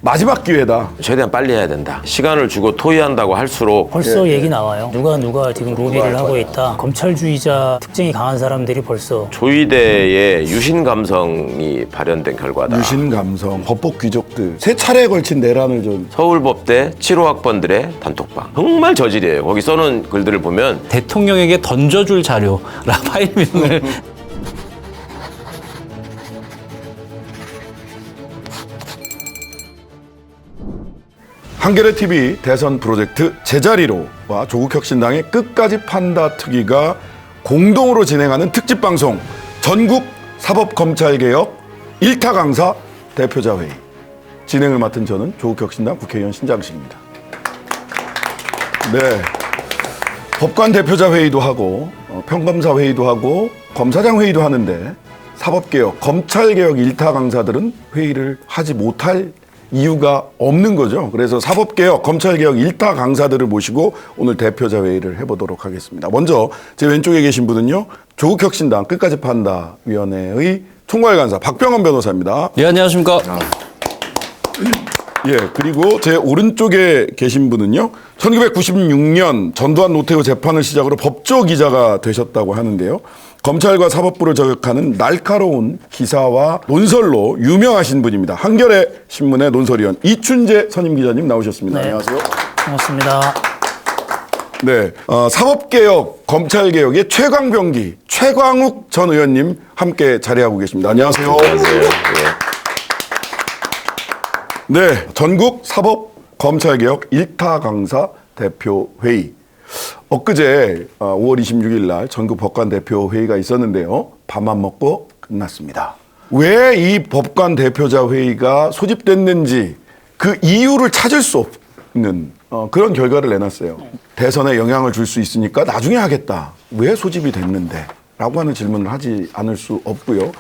마지막 기회다. 최대한 빨리 해야 된다. 시간을 주고 토의한다고 할수록 벌써 얘기 나와요. 누가 지금 로비를 하고 있다. 검찰주의자 특징이 강한 사람들이 벌써 조이대의 유신 감성이 발현된 결과다. 유신 감성, 법복 귀족들 세 차례에 걸친 내란을 좀 서울법대 7호학번들의 단톡방. 정말 저질이에요. 거기 써놓은 글들을 보면 대통령에게 던져줄 자료라 파일명을 한겨레 TV 대선 프로젝트 제자리로와 조국혁신당의 끝까지 판다 특위가 공동으로 진행하는 특집 방송 전국 사법검찰개혁 1타 강사 대표자 회의. 진행을 맡은 저는 조국혁신당 국회의원 신장식입니다. 네, 법관 대표자 회의도 하고 평검사 회의도 하고 검사장 회의도 하는데 사법개혁, 검찰개혁 1타 강사들은 회의를 하지 못할 이유가 없는 거죠. 그래서 사법개혁, 검찰개혁 1타 강사들을 모시고 오늘 대표자 회의를 해보도록 하겠습니다. 먼저 제 왼쪽에 계신 분은요, 조국혁신당 끝까지 판다 위원회의 총괄간사 박병원 변호사입니다. 예, 안녕하십니까. 예, 그리고 제 오른쪽에 계신 분은요, 1996년 전두환 노태우 재판을 시작으로 법조 기자가 되셨다고 하는데요. 검찰과 사법부를 저격하는 날카로운 기사와 논설로 유명하신 분입니다. 한겨레 신문의 논설위원 이춘재 선임 기자님 나오셨습니다. 네. 안녕하세요. 반갑습니다. 네, 사법개혁, 검찰개혁의 최강병기 최광욱 전 의원님 함께 자리하고 계십니다. 안녕하세요. 안녕하세요. 네, 전국 사법 검찰개혁 1타 강사 대표 회의. 엊그제 5월 26일 날 전국 법관 대표 회의가 있었는데요. 밥만 먹고 끝났습니다. 왜 이 법관 대표자 회의가 소집됐는지 그 이유를 찾을 수 없는 그런 결과를 내놨어요. 대선에 영향을 줄 수 있으니까 나중에 하겠다. 왜 소집이 됐는데? 라고 하는 질문을 하지 않을 수 없고요.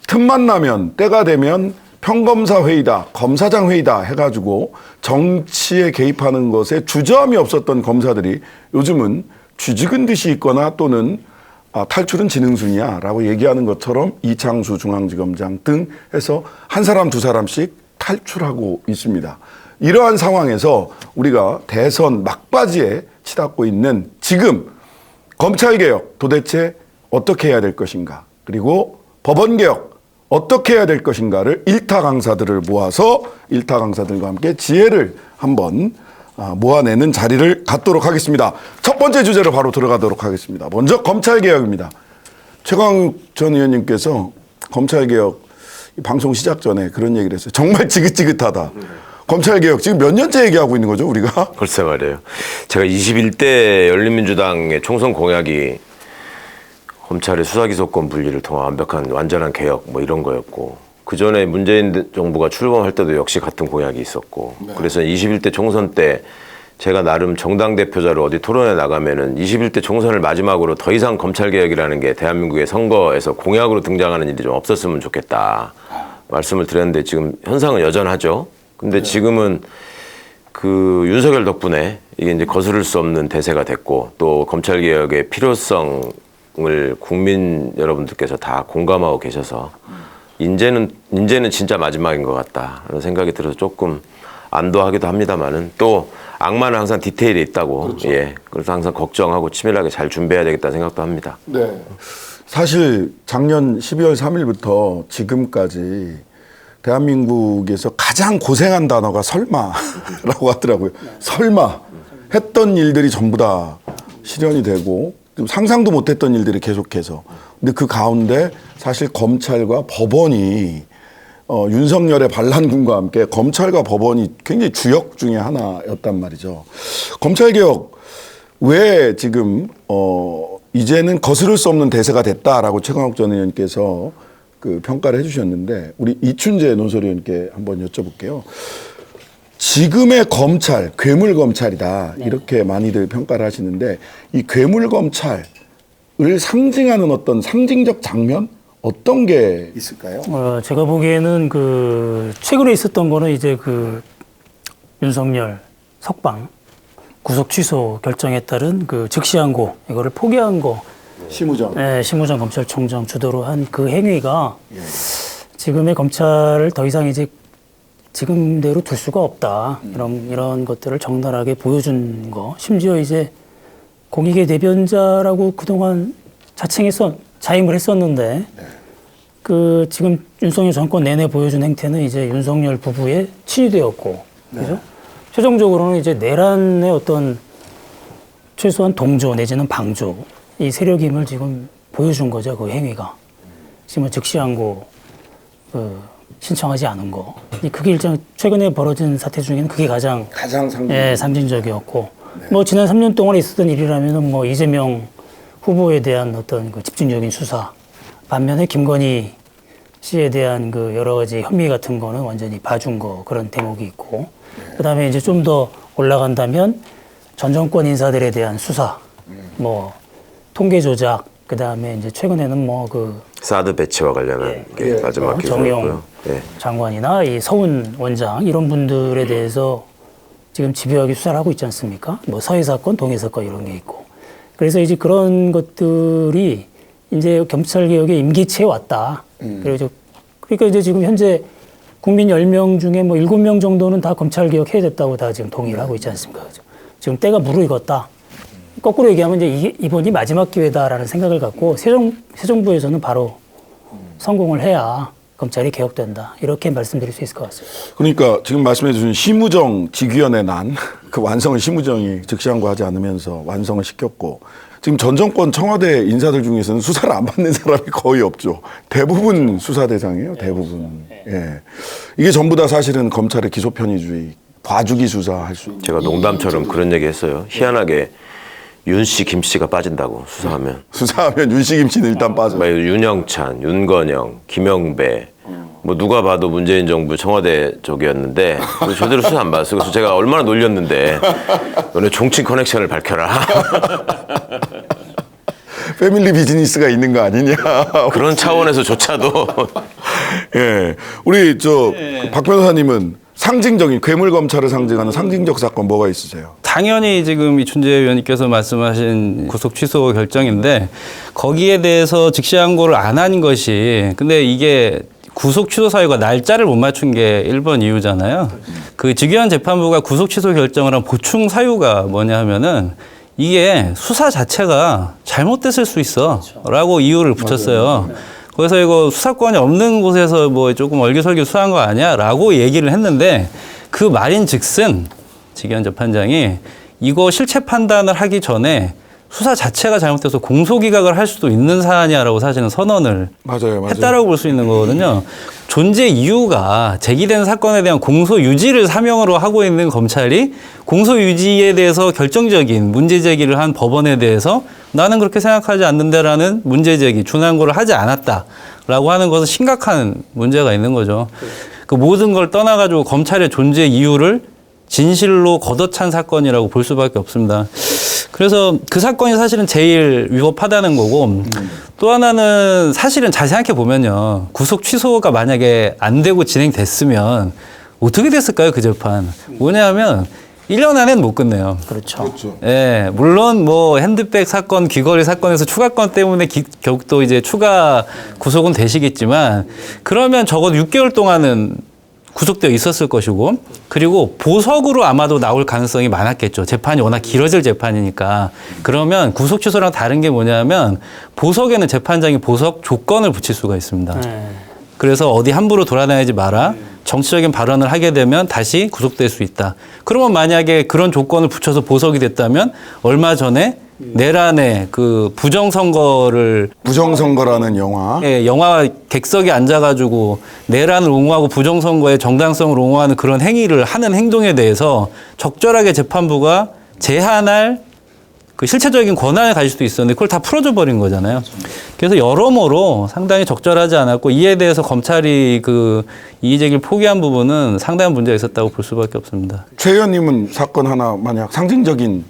틈만 나면, 때가 되면 평검사 회의다, 검사장 회의다 해가지고 정치에 개입하는 것에 주저함이 없었던 검사들이 요즘은 쥐죽은 듯이 있거나 또는 탈출은 지능순이야 라고 얘기하는 것처럼 이창수 중앙지검장 등 해서 한 사람 두 사람씩 탈출하고 있습니다. 이러한 상황에서 우리가 대선 막바지에 치닫고 있는 지금 검찰개혁 도대체 어떻게 해야 될 것인가, 그리고 법원개혁 어떻게 해야 될 것인가를 1타 강사들을 모아서 1타 강사들과 함께 지혜를 한번 모아내는 자리를 갖도록 하겠습니다. 첫 번째 주제로 바로 들어가도록 하겠습니다. 먼저 검찰개혁입니다. 최광욱 전 의원님께서 검찰개혁 방송 시작 전에 그런 얘기를 했어요. 정말 지긋지긋하다. 검찰개혁 지금 몇 년째 얘기하고 있는 거죠, 우리가? 글쎄 말이에요. 제가 21대 열린민주당의 총선 공약이 검찰의 수사기소권 분리를 통한 완벽한 완전한 개혁 뭐 이런 거였고, 그 전에 문재인 정부가 출범할 때도 역시 같은 공약이 있었고, 네. 그래서 21대 총선 때 제가 나름 정당 대표자로 어디 토론에 나가면은 21대 총선을 마지막으로 더 이상 검찰개혁이라는 게 대한민국의 선거에서 공약으로 등장하는 일이 좀 없었으면 좋겠다 말씀을 드렸는데, 지금 현상은 여전하죠. 근데 지금은 그 윤석열 덕분에 이게 이제 거스를 수 없는 대세가 됐고, 또 검찰개혁의 필요성을 국민 여러분들께서 다 공감하고 계셔서 이제는 진짜 마지막인 것 같다라는 생각이 들어서 조금 안도하기도 합니다만은, 또 악마는 항상 디테일에 있다고. 그렇죠. 예, 그래서 항상 걱정하고 치밀하게 잘 준비해야 되겠다는 생각도 합니다. 네. 사실 작년 12월 3일부터 지금까지 대한민국에서 가장 고생한 단어가 설마라고 하더라고요. 설마 했던 일들이 전부 다 실현이 되고 상상도 못했던 일들이 계속해서. 근데 그 가운데 사실 검찰과 법원이 윤석열의 반란군과 함께 검찰과 법원이 굉장히 주역 중에 하나였단 말이죠. 검찰개혁 왜 지금 이제는 거스를 수 없는 대세가 됐다라고 최광욱 전 의원께서 그 평가를 해주셨는데, 우리 이춘재 논설위원께 한번 여쭤볼게요. 지금의 검찰, 괴물검찰이다 이렇게 많이들 평가를 하시는데, 이 괴물검찰을 상징하는 어떤 상징적 장면 어떤 게 있을까요? 제가 보기에는 그 최근에 있었던 거는 이제 그 윤석열 석방 구속 취소 결정에 따른 그 즉시항고 이거를 포기한 거. 심우정. 네, 심우정 검찰총장 주도로 한 그 행위가 지금의 검찰을 더 이상 이제 지금대로 둘 수가 없다. 이런 것들을 정당하게 보여준 거. 심지어 이제 공익의 대변자라고 그동안 자임을 했었는데 그 지금 윤석열 정권 내내 보여준 행태는 이제 윤석열 부부의 친위되었고, 그죠? 최종적으로는 이제 내란의 어떤 최소한 동조 내지는 방조 이 세력임을 지금 보여준 거죠. 그 행위가 지금 즉시항고 신청하지 않은 거. 그게 일단 최근에 벌어진 사태 중에는 그게 가장 상징적이었고, 뭐 지난 3년 동안 있었던 일이라면은 뭐 이재명 후보에 대한 어떤 그 집중적인 수사, 반면에 김건희 씨에 대한 그 여러 가지 혐의 같은 거는 완전히 봐준 거 그런 대목이 있고, 그다음에 이제 좀 더 올라간다면 전 정권 인사들에 대한 수사, 뭐 통계 조작, 그다음에 이제 최근에는 뭐 그 사드 배치와 관련한 게 마지막 정용 기사였고요. 장관이나 이 서훈 원장 이런 분들에 대해서 지금 집요하게 수사를 하고 있지 않습니까? 뭐 서해 사건, 동해 사건 이런 게 있고. 그래서 이제 그런 것들이 이제 검찰 개혁의 임기치에 왔다. 그러니까 이제 지금 현재 국민 10명 중에 뭐 7명 정도는 다 검찰 개혁해야 됐다고 다 지금 동의를 하고 있지 않습니까? 지금 때가 무르익었다. 거꾸로 얘기하면 이제 이번이 마지막 기회다라는 생각을 갖고 새 정부에서는 바로 성공을 해야 검찰이 개혁된다. 이렇게 말씀드릴 수 있을 것 같습니다. 그러니까 지금 말씀해 주신 심우정 직위원회 난 그 완성을 심우정이 즉시항고하지 않으면서 완성을 시켰고, 지금 전 정권 청와대 인사들 중에서는 수사를 안 받는 사람이 거의 없죠. 대부분 수사 대상이에요. 대부분. 예. 이게 전부 다 사실은 검찰의 기소 편의주의, 봐주기 수사할 수. 제가 농담처럼 그런 얘기 했어요. 희한하게 윤 씨, 김 씨가 빠진다고 수사하면. 수사하면 윤식임 씨는 일단 빠져. 뭐 윤영찬, 윤건영, 김영배, 뭐 누가 봐도 문재인 정부 청와대 쪽이었는데 제대로 수사 안 받았어요. 그래서 제가 얼마나 놀렸는데 너네 종친 커넥션을 밝혀라. 패밀리 비즈니스가 있는 거 아니냐. 그런 차원에서조차도 예. 우리 박 변호사님은 상징적인 괴물 검찰을 상징하는 상징적 사건 뭐가 있으세요? 당연히 지금 이춘재 의원님께서 말씀하신 구속 취소 결정인데 거기에 대해서 즉시항고를 안 한 것이, 근데 이게 구속 취소 사유가 날짜를 못 맞춘 게 1번 이유잖아요. 그 직위원 재판부가 구속 취소 결정을 한 보충 사유가 뭐냐 하면은 이게 수사 자체가 잘못됐을 수 있어 라고 이유를 붙였어요. 그래서 이거 수사권이 없는 곳에서 뭐 조금 얼기설기 수사한 거 아니야? 라고 얘기를 했는데, 그 말인 즉슨 직위원 재판장이 이거 실체 판단을 하기 전에 수사 자체가 잘못돼서 공소기각을 할 수도 있는 사안이야라고 사실은 선언을 맞아요. 했다라고 볼 수 있는 거거든요. 존재 이유가 제기된 사건에 대한 공소 유지를 사명으로 하고 있는 검찰이 공소 유지에 대해서 결정적인 문제 제기를 한 법원에 대해서 나는 그렇게 생각하지 않는다라는 문제 제기, 준항고를 하지 않았다라고 하는 것은 심각한 문제가 있는 거죠. 그 모든 걸 떠나가지고 검찰의 존재 이유를 진실로 걷어찬 사건이라고 볼 수밖에 없습니다. 그래서 그 사건이 사실은 제일 위법하다는 거고, 또 하나는 사실은 잘 생각해 보면요, 구속 취소가 만약에 안 되고 진행됐으면 어떻게 됐을까요, 그 재판? 뭐냐면 1년 안에는 못 끝내요. 그렇죠. 예, 물론 뭐 핸드백 사건, 귀걸이 사건에서 추가권 때문에 결국 또 이제 추가 구속은 되시겠지만, 그러면 적어도 6개월 동안은 구속되어 있었을 것이고, 그리고 보석으로 아마도 나올 가능성이 많았겠죠. 재판이 워낙 길어질 재판이니까. 그러면 구속 취소랑 다른 게 뭐냐면 보석에는 재판장이 보석 조건을 붙일 수가 있습니다. 그래서 어디 함부로 돌아다니지 마라. 정치적인 발언을 하게 되면 다시 구속될 수 있다. 그러면 만약에 그런 조건을 붙여서 보석이 됐다면 얼마 전에 내란의 그 부정선거라는 영화. 예, 영화 객석에 앉아가지고 내란을 옹호하고 부정선거의 정당성을 옹호하는 그런 행위를 하는 행동에 대해서 적절하게 재판부가 제한할 그 실체적인 권한을 가질 수도 있었는데 그걸 다 풀어줘 버린 거잖아요. 그래서 여러모로 상당히 적절하지 않았고, 이에 대해서 검찰이 그 이의 제기를 포기한 부분은 상당한 문제가 있었다고 볼 수밖에 없습니다. 최 의원님은 사건 하나 만약 상징적인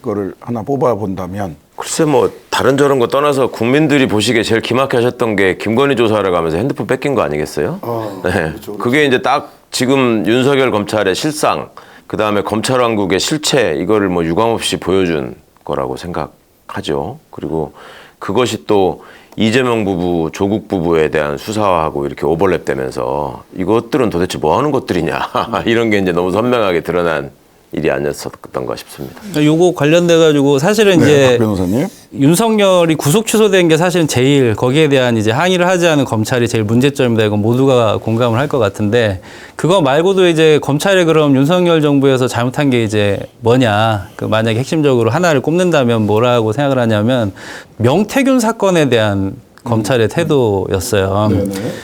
거를 하나 뽑아본다면? 글쎄 뭐 다른 저런 거 떠나서 국민들이 보시기에 제일 기막혀 하셨던 게 김건희 조사를 가면서 핸드폰 뺏긴 거 아니겠어요? 네. 그렇죠. 그게 이제 딱 지금 윤석열 검찰의 실상, 그다음에 검찰 왕국의 실체, 이거를 뭐 유감없이 보여준 거라고 생각하죠. 그리고 그것이 또 이재명 부부, 조국 부부에 대한 수사하고 이렇게 오버랩되면서 이것들은 도대체 뭐 하는 것들이냐 이런 게 이제 너무 선명하게 드러난 일이 아니었던가 싶습니다. 요거 관련돼 가지고 사실은 네, 이제 박 변호사님. 윤석열이 구속 취소된 게 사실은 제일 거기에 대한 이제 항의를 하지 않은 검찰이 제일 문제점이다. 이건 모두가 공감을 할 것 같은데 그거 말고도 이제 검찰이 그럼 윤석열 정부에서 잘못한 게 이제 뭐냐. 그 만약에 핵심적으로 하나를 꼽는다면 뭐라고 생각을 하냐면 명태균 사건에 대한 검찰의 태도였어요.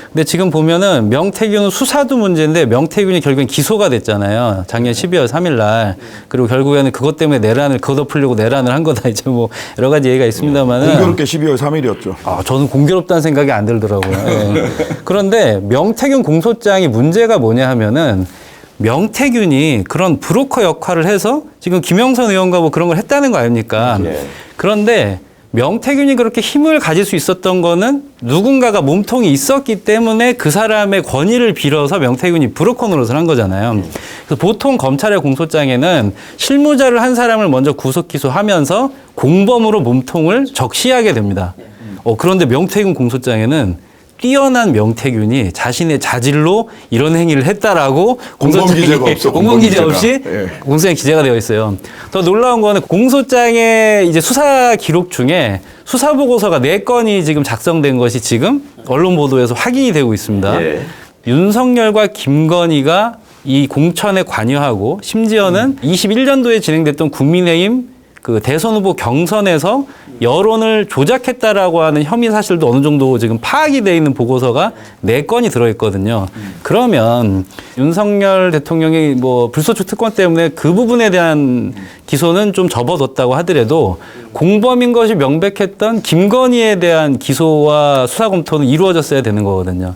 근데 지금 보면은 명태균 수사도 문제인데 명태균이 결국엔 기소가 됐잖아요. 작년 12월 3일 날. 그리고 결국에는 그것 때문에 내란을 걷어풀려고 내란을 한 거다. 이제 뭐 여러 가지 얘기가 있습니다만은. 공교롭게 12월 3일이었죠. 아, 저는 공교롭다는 생각이 안 들더라고요. 예. 그런데 명태균 공소장이 문제가 뭐냐 하면은 명태균이 그런 브로커 역할을 해서 지금 김영선 의원과 뭐 그런 걸 했다는 거 아닙니까? 그런데 명태균이 그렇게 힘을 가질 수 있었던 거는 누군가가 몸통이 있었기 때문에 그 사람의 권위를 빌어서 명태균이 브로커 노릇을 한 거잖아요. 그래서 보통 검찰의 공소장에는 실무자를 한 사람을 먼저 구속 기소하면서 공범으로 몸통을 적시하게 됩니다. 그런데 명태균 공소장에는 뛰어난 명태균이 자신의 자질로 이런 행위를 했다라고 공범기재가 없어, 공범기재 공범기재가. 없이 예. 공소장에 기재가 되어 있어요. 더 놀라운 거는 공소장의 이제 수사 기록 중에 수사 보고서가 4건이 지금 작성된 것이 지금 언론 보도에서 확인이 되고 있습니다. 예. 윤석열과 김건희가 이 공천에 관여하고 심지어는 21년도에 진행됐던 국민의힘 그 대선 후보 경선에서 여론을 조작했다라고 하는 혐의 사실도 어느 정도 지금 파악이 돼 있는 보고서가 4건이 들어있거든요. 그러면 윤석열 대통령이 뭐 불소추 특권 때문에 그 부분에 대한 기소는 좀 접어뒀다고 하더라도 공범인 것이 명백했던 김건희에 대한 기소와 수사 검토는 이루어졌어야 되는 거거든요.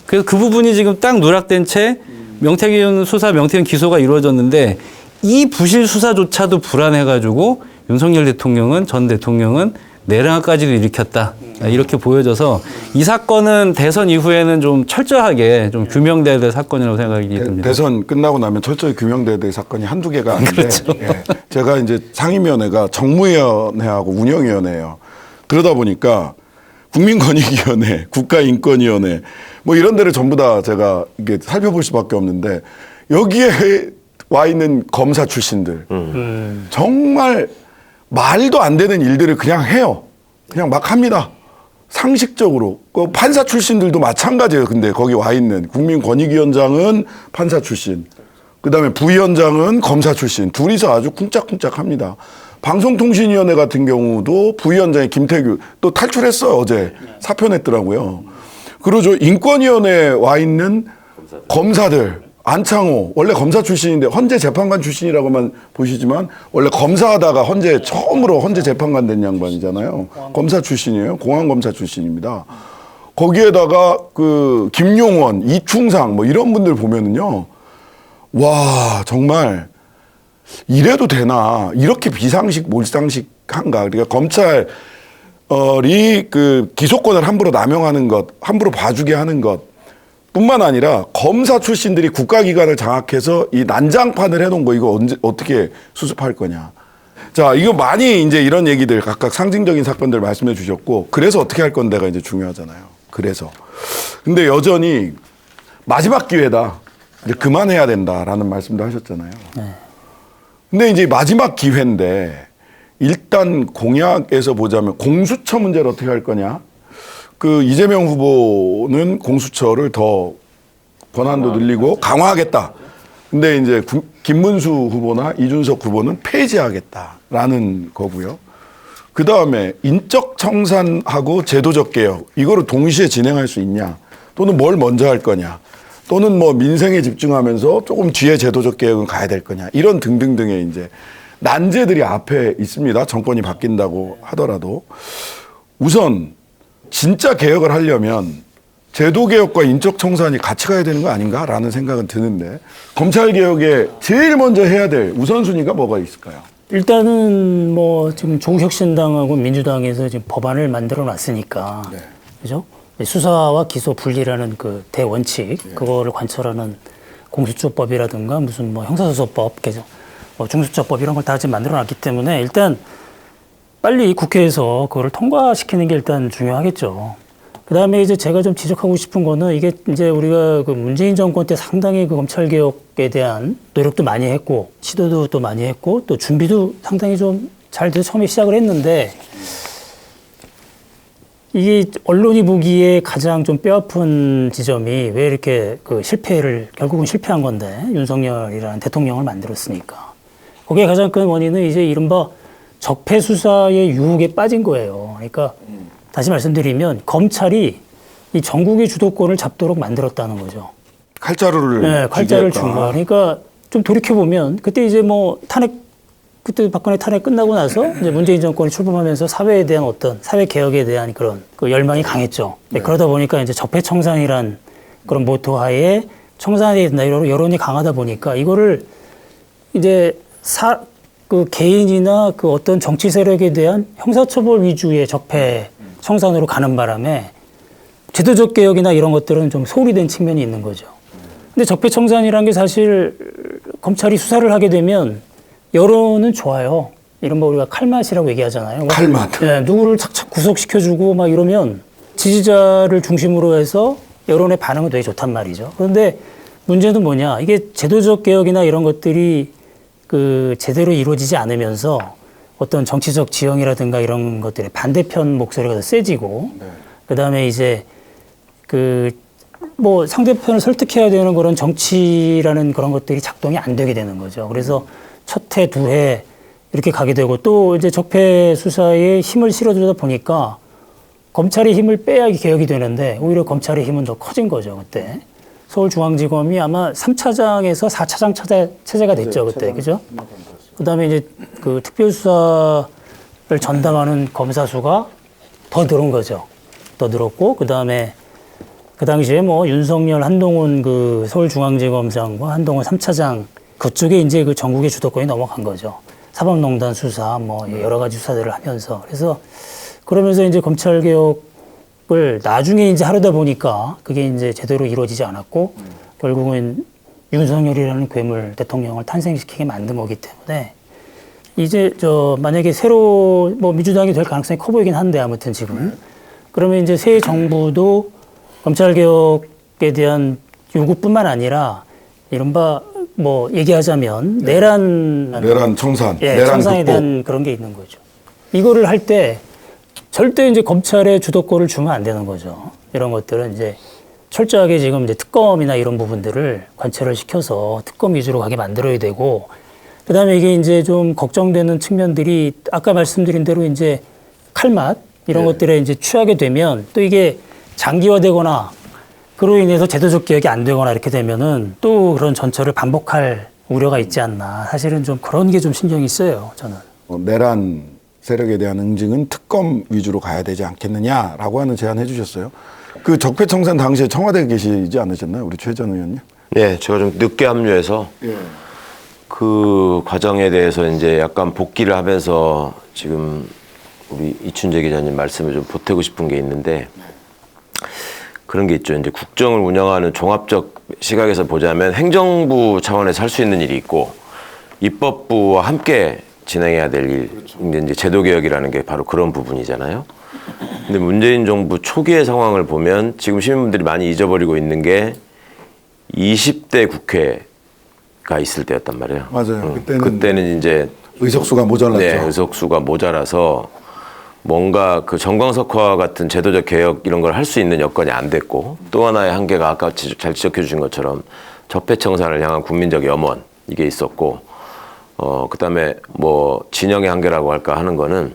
그래서 그 부분이 지금 딱 누락된 채 명태균 수사, 명태균 기소가 이루어졌는데 이 부실 수사조차도 불안해가지고 윤석열 대통령은 전 대통령은 내란까지도 일으켰다. 이렇게 보여져서 이 사건은 대선 이후에는 좀 철저하게 좀 규명돼야 될 사건이라고 생각이 듭니다. 대선 끝나고 나면 철저히 규명돼야 될 사건이 한두 개가 아닌데 그렇죠. 예. 제가 이제 상임위원회가 정무위원회하고 운영위원회예요. 그러다 보니까 국민권익위원회, 국가인권위원회 뭐 이런 데를 전부 다 제가 이게 살펴볼 수밖에 없는데 여기에 와 있는 검사 출신들 정말 말도 안 되는 일들을 그냥 해요. 그냥 막 합니다. 상식적으로. 그 판사 출신들도 마찬가지예요. 근데 거기 와 있는 국민권익위원장은 판사 출신. 그다음에 부위원장은 검사 출신. 둘이서 아주 쿵짝쿵짝 합니다. 방송통신위원회 같은 경우도 부위원장이 김태규 또 탈출했어요. 어제 사표 냈더라고요. 그러죠. 인권위원회에 와 있는 검사들. 안창호 원래 검사 출신인데 헌재 재판관 출신이라고만 보시지만 원래 검사하다가 처음으로 헌재 재판관 된 양반이잖아요. 검사 출신이에요. 공안검사 출신입니다. 거기에다가 그 김용원, 이충상 뭐 이런 분들 보면은요. 와 정말 이래도 되나 이렇게 비상식 몰상식한가. 그러니까 검찰이 그 기소권을 함부로 남용하는 것, 함부로 봐주게 하는 것. 뿐만 아니라 검사 출신들이 국가기관을 장악해서 이 난장판을 해놓은 거 이거 어떻게 수습할 거냐. 자, 이거 많이 이제 이런 얘기들 각각 상징적인 사건들 말씀해 주셨고 그래서 어떻게 할 건데가 이제 중요하잖아요. 그래서. 근데 여전히 마지막 기회다. 이제 그만해야 된다라는 말씀도 하셨잖아요. 근데 이제 마지막 기회인데 일단 공약에서 보자면 공수처 문제를 어떻게 할 거냐. 그 이재명 후보는 공수처를 더 권한도 늘리고 강화하겠다. 근데 이제 김문수 후보나 이준석 후보는 폐지하겠다라는 거고요. 그 다음에 인적 청산하고 제도적 개혁 이거를 동시에 진행할 수 있냐? 또는 뭘 먼저 할 거냐? 또는 뭐 민생에 집중하면서 조금 뒤에 제도적 개혁은 가야 될 거냐? 이런 등등등의 이제 난제들이 앞에 있습니다. 정권이 바뀐다고 하더라도 우선. 진짜 개혁을 하려면 제도개혁과 인적청산이 같이 가야 되는 거 아닌가라는 생각은 드는데 검찰개혁에 제일 먼저 해야 될 우선순위가 뭐가 있을까요? 일단은 뭐 지금 조국혁신당하고 민주당에서 지금 법안을 만들어 놨으니까 네. 그죠? 수사와 기소 분리라는 그 대원칙 그거를 관철하는 공수처법이라든가 무슨 뭐 형사소송법 개정, 뭐 중수처법 이런 걸 다 지금 만들어 놨기 때문에 일단 빨리 국회에서 그거를 통과시키는 게 일단 중요하겠죠. 그다음에 이제 제가 좀 지적하고 싶은 거는 이게 이제 우리가 그 문재인 정권 때 상당히 그 검찰 개혁에 대한 노력도 많이 했고 시도도 또 많이 했고 또 준비도 상당히 좀 잘 돼서 처음에 시작을 했는데 이게 언론이 보기에 가장 좀 뼈아픈 지점이 왜 이렇게 그 실패를 결국은 실패한 건데 윤석열이라는 대통령을 만들었으니까 거기에 가장 큰 원인은 이제 이른바 적폐 수사의 유혹에 빠진 거예요. 그러니까 다시 말씀드리면 검찰이 이 전국의 주도권을 잡도록 만들었다는 거죠. 칼자루를 네, 칼자를 쥐겠다. 준 거야. 그러니까 좀 돌이켜 보면 그때 이제 뭐 그때 박근혜 탄핵 끝나고 나서 이제 문재인 정권이 출범하면서 사회에 대한 어떤 사회 개혁에 대한 그런 그 열망이 강했죠. 네. 그러다 보니까 이제 적폐청산이란 그런 모토 하에 청산이 된다 이런 여론이 강하다 보니까 이거를 이제 그 개인이나 그 어떤 정치 세력에 대한 형사처벌 위주의 적폐 청산으로 가는 바람에 제도적 개혁이나 이런 것들은 좀 소홀히 된 측면이 있는 거죠. 근데 적폐 청산이라는 게 사실 검찰이 수사를 하게 되면 여론은 좋아요. 이른바 우리가 칼맛이라고 얘기하잖아요. 칼맛. 네, 누구를 착착 구속시켜주고 막 이러면 지지자를 중심으로 해서 여론의 반응은 되게 좋단 말이죠. 그런데 문제는 뭐냐. 이게 제도적 개혁이나 이런 것들이 그 제대로 이루어지지 않으면서 어떤 정치적 지형이라든가 이런 것들의 반대편 목소리가 더 세지고 그다음에 이제 그 뭐 상대편을 설득해야 되는 그런 정치라는 그런 것들이 작동이 안 되게 되는 거죠. 그래서 첫 해, 두 해 이렇게 가게 되고 또 이제 적폐 수사에 힘을 실어주다 보니까 검찰의 힘을 빼야 개혁이 되는데 오히려 검찰의 힘은 더 커진 거죠, 그때. 서울중앙지검이 아마 3차장에서 4차장 체제가 됐죠, 그때. 그죠? 그 다음에 이제 그 특별수사를 전담하는 검사 수가 더 늘은 거죠. 더 늘었고, 그 다음에 그 당시에 뭐 윤석열, 한동훈 그 서울중앙지검장과 한동훈 3차장 그쪽에 이제 그 전국의 주도권이 넘어간 거죠. 사법농단 수사 뭐 여러 가지 수사들을 하면서. 그래서 그러면서 이제 검찰 개혁을 나중에 이제 하려다 보니까 그게 이제 제대로 이루어지지 않았고 결국은 윤석열이라는 괴물 대통령을 탄생시키게 만든 거기 때문에 이제 만약에 새로 뭐 민주당이 될 가능성이 커 보이긴 한데 아무튼 지금 그러면 이제 새 정부도 검찰 개혁에 대한 요구뿐만 아니라 이른바 뭐 얘기하자면 내란 청산, 예, 내란 청산에 극복. 대한 그런 게 있는 거죠. 이거를 할 때 절대 이제 검찰에 주도권을 주면 안 되는 거죠. 이런 것들은 이제 철저하게 지금 이제 특검이나 이런 부분들을 관철을 시켜서 특검 위주로 가게 만들어야 되고, 그 다음에 이게 이제 좀 걱정되는 측면들이 아까 말씀드린 대로 이제 칼맛 이런 것들에 이제 취하게 되면 또 이게 장기화되거나 그로 인해서 제도적 개혁이 안 되거나 이렇게 되면은 또 그런 전철을 반복할 우려가 있지 않나. 사실은 좀 그런 게 좀 신경이 쓰여요, 저는. 내란 세력에 대한 응징은 특검 위주로 가야 되지 않겠느냐라고 하는 제안해 주셨어요. 그 적폐청산 당시에 청와대에 계시지 않으셨나요? 우리 최 전 의원님? 네, 제가 좀 늦게 합류해서 그 과정에 대해서 이제 약간 복귀를 하면서 지금 우리 이춘재 기자님 말씀을 좀 보태고 싶은 게 있는데 그런 게 있죠. 이제 국정을 운영하는 종합적 시각에서 보자면 행정부 차원에서 할 수 있는 일이 있고 입법부와 함께 진행해야 될 일, 이제 제도개혁이라는 게 바로 그런 부분이잖아요. 근데 문재인 정부 초기의 상황을 보면 지금 시민분들이 많이 잊어버리고 있는 게 20대 국회가 있을 때였단 말이에요. 맞아요. 그때는 이제 의석수가 모자랐죠. 네, 의석수가 모자라서 뭔가 그 정광석화 같은 제도적 개혁 이런 걸 할 수 있는 여건이 안 됐고 또 하나의 한계가 아까 잘 지적해 주신 것처럼 적폐청산을 향한 국민적 염원 이게 있었고 그다음에 뭐 진영의 한계라고 할까 하는 거는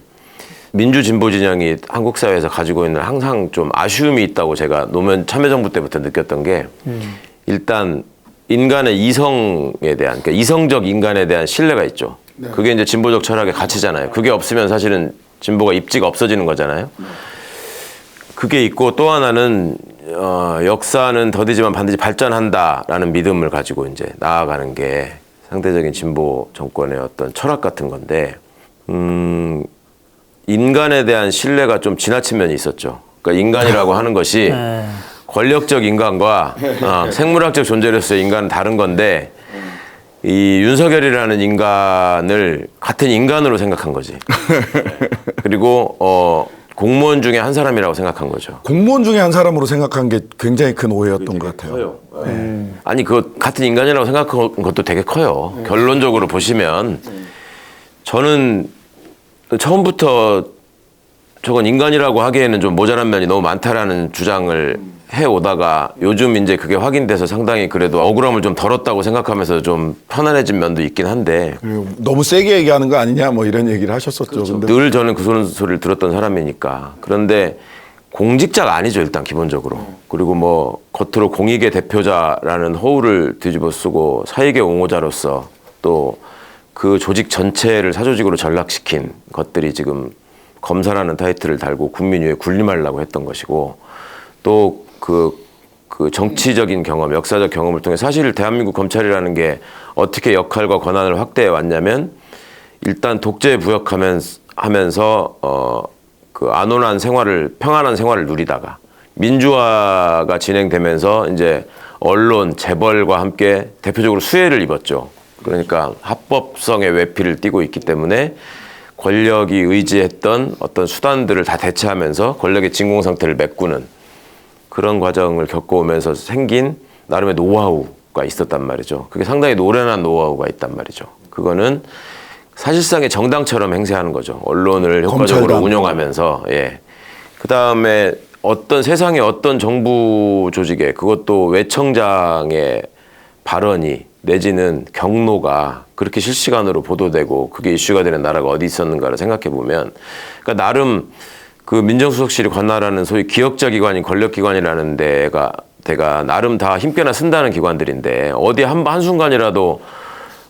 민주 진보 진영이 한국 사회에서 가지고 있는 항상 좀 아쉬움이 있다고 제가 노무현 참여정부 때부터 느꼈던 게 일단 인간의 이성에 대한 그러니까 이성적 인간에 대한 신뢰가 있죠. 그게 이제 진보적 철학의 가치잖아요. 그게 없으면 사실은 진보가 입지가 없어지는 거잖아요. 그게 있고 또 하나는 역사는 더디지만 반드시 발전한다라는 믿음을 가지고 이제 나아가는 게 상대적인 진보 정권의 어떤 철학 같은 건데 인간에 대한 신뢰가 좀 지나친 면이 있었죠. 그러니까 인간이라고 하는 것이 권력적 인간과 생물학적 존재로서의 인간은 다른 건데 이 윤석열이라는 인간을 같은 인간으로 생각한 거지. 그리고 공무원 중에 한 사람이라고 생각한 거죠. 공무원 중에 한 사람으로 생각한 게 굉장히 큰 오해였던 것 같아요. 아니 그 같은 인간이라고 생각한 것도 되게 커요. 결론적으로 보시면 저는 처음부터 저건 인간이라고 하기에는 좀 모자란 면이 너무 많다라는 주장을 해오다가 요즘 이제 그게 확인돼서 상당히 그래도 억울함을 좀 덜었다고 생각하면서 좀 편안해진 면도 있긴 한데 그리고 너무 세게 얘기하는 거 아니냐 뭐 이런 얘기를 하셨었죠. 근데 늘 저는 그 소리를 들었던 사람이니까. 그런데 공직자가 아니죠, 일단 기본적으로. 그리고 뭐 겉으로 공익의 대표자라는 허울을 뒤집어 쓰고 사익의 옹호자로서 또 그 조직 전체를 사조직으로 전락시킨 것들이 지금 검사라는 타이틀을 달고 국민 위에 군림하려고 했던 것이고 또 그 정치적인 경험, 역사적 경험을 통해 사실 대한민국 검찰이라는 게 어떻게 역할과 권한을 확대해 왔냐면 일단 독재 부역하면서 그 안온한 생활을 평안한 생활을 누리다가 민주화가 진행되면서 이제 언론, 재벌과 함께 대표적으로 수혜를 입었죠. 그러니까 합법성의 외피를 띠고 있기 때문에 권력이 의지했던 어떤 수단들을 다 대체하면서 권력의 진공 상태를 메꾸는 그런 과정을 겪어오면서 생긴 나름의 노하우가 있었단 말이죠. 그게 상당히 노련한 노하우가 있단 말이죠. 그거는 사실상의 정당처럼 행세하는 거죠. 언론을 효과적으로 검찰당. 운영하면서. 예. 그다음에 어떤 세상의 어떤 정부 조직에 그것도 외청장의 발언이 내지는 경로가 그렇게 실시간으로 보도되고 그게 이슈가 되는 나라가 어디 있었는가를 생각해 보면 그러니까 나름 그 민정수석실이 관할하는 소위 기역자기관인 권력기관이라는 데가 나름 다 힘께나 쓴다는 기관들인데 어디 한순간이라도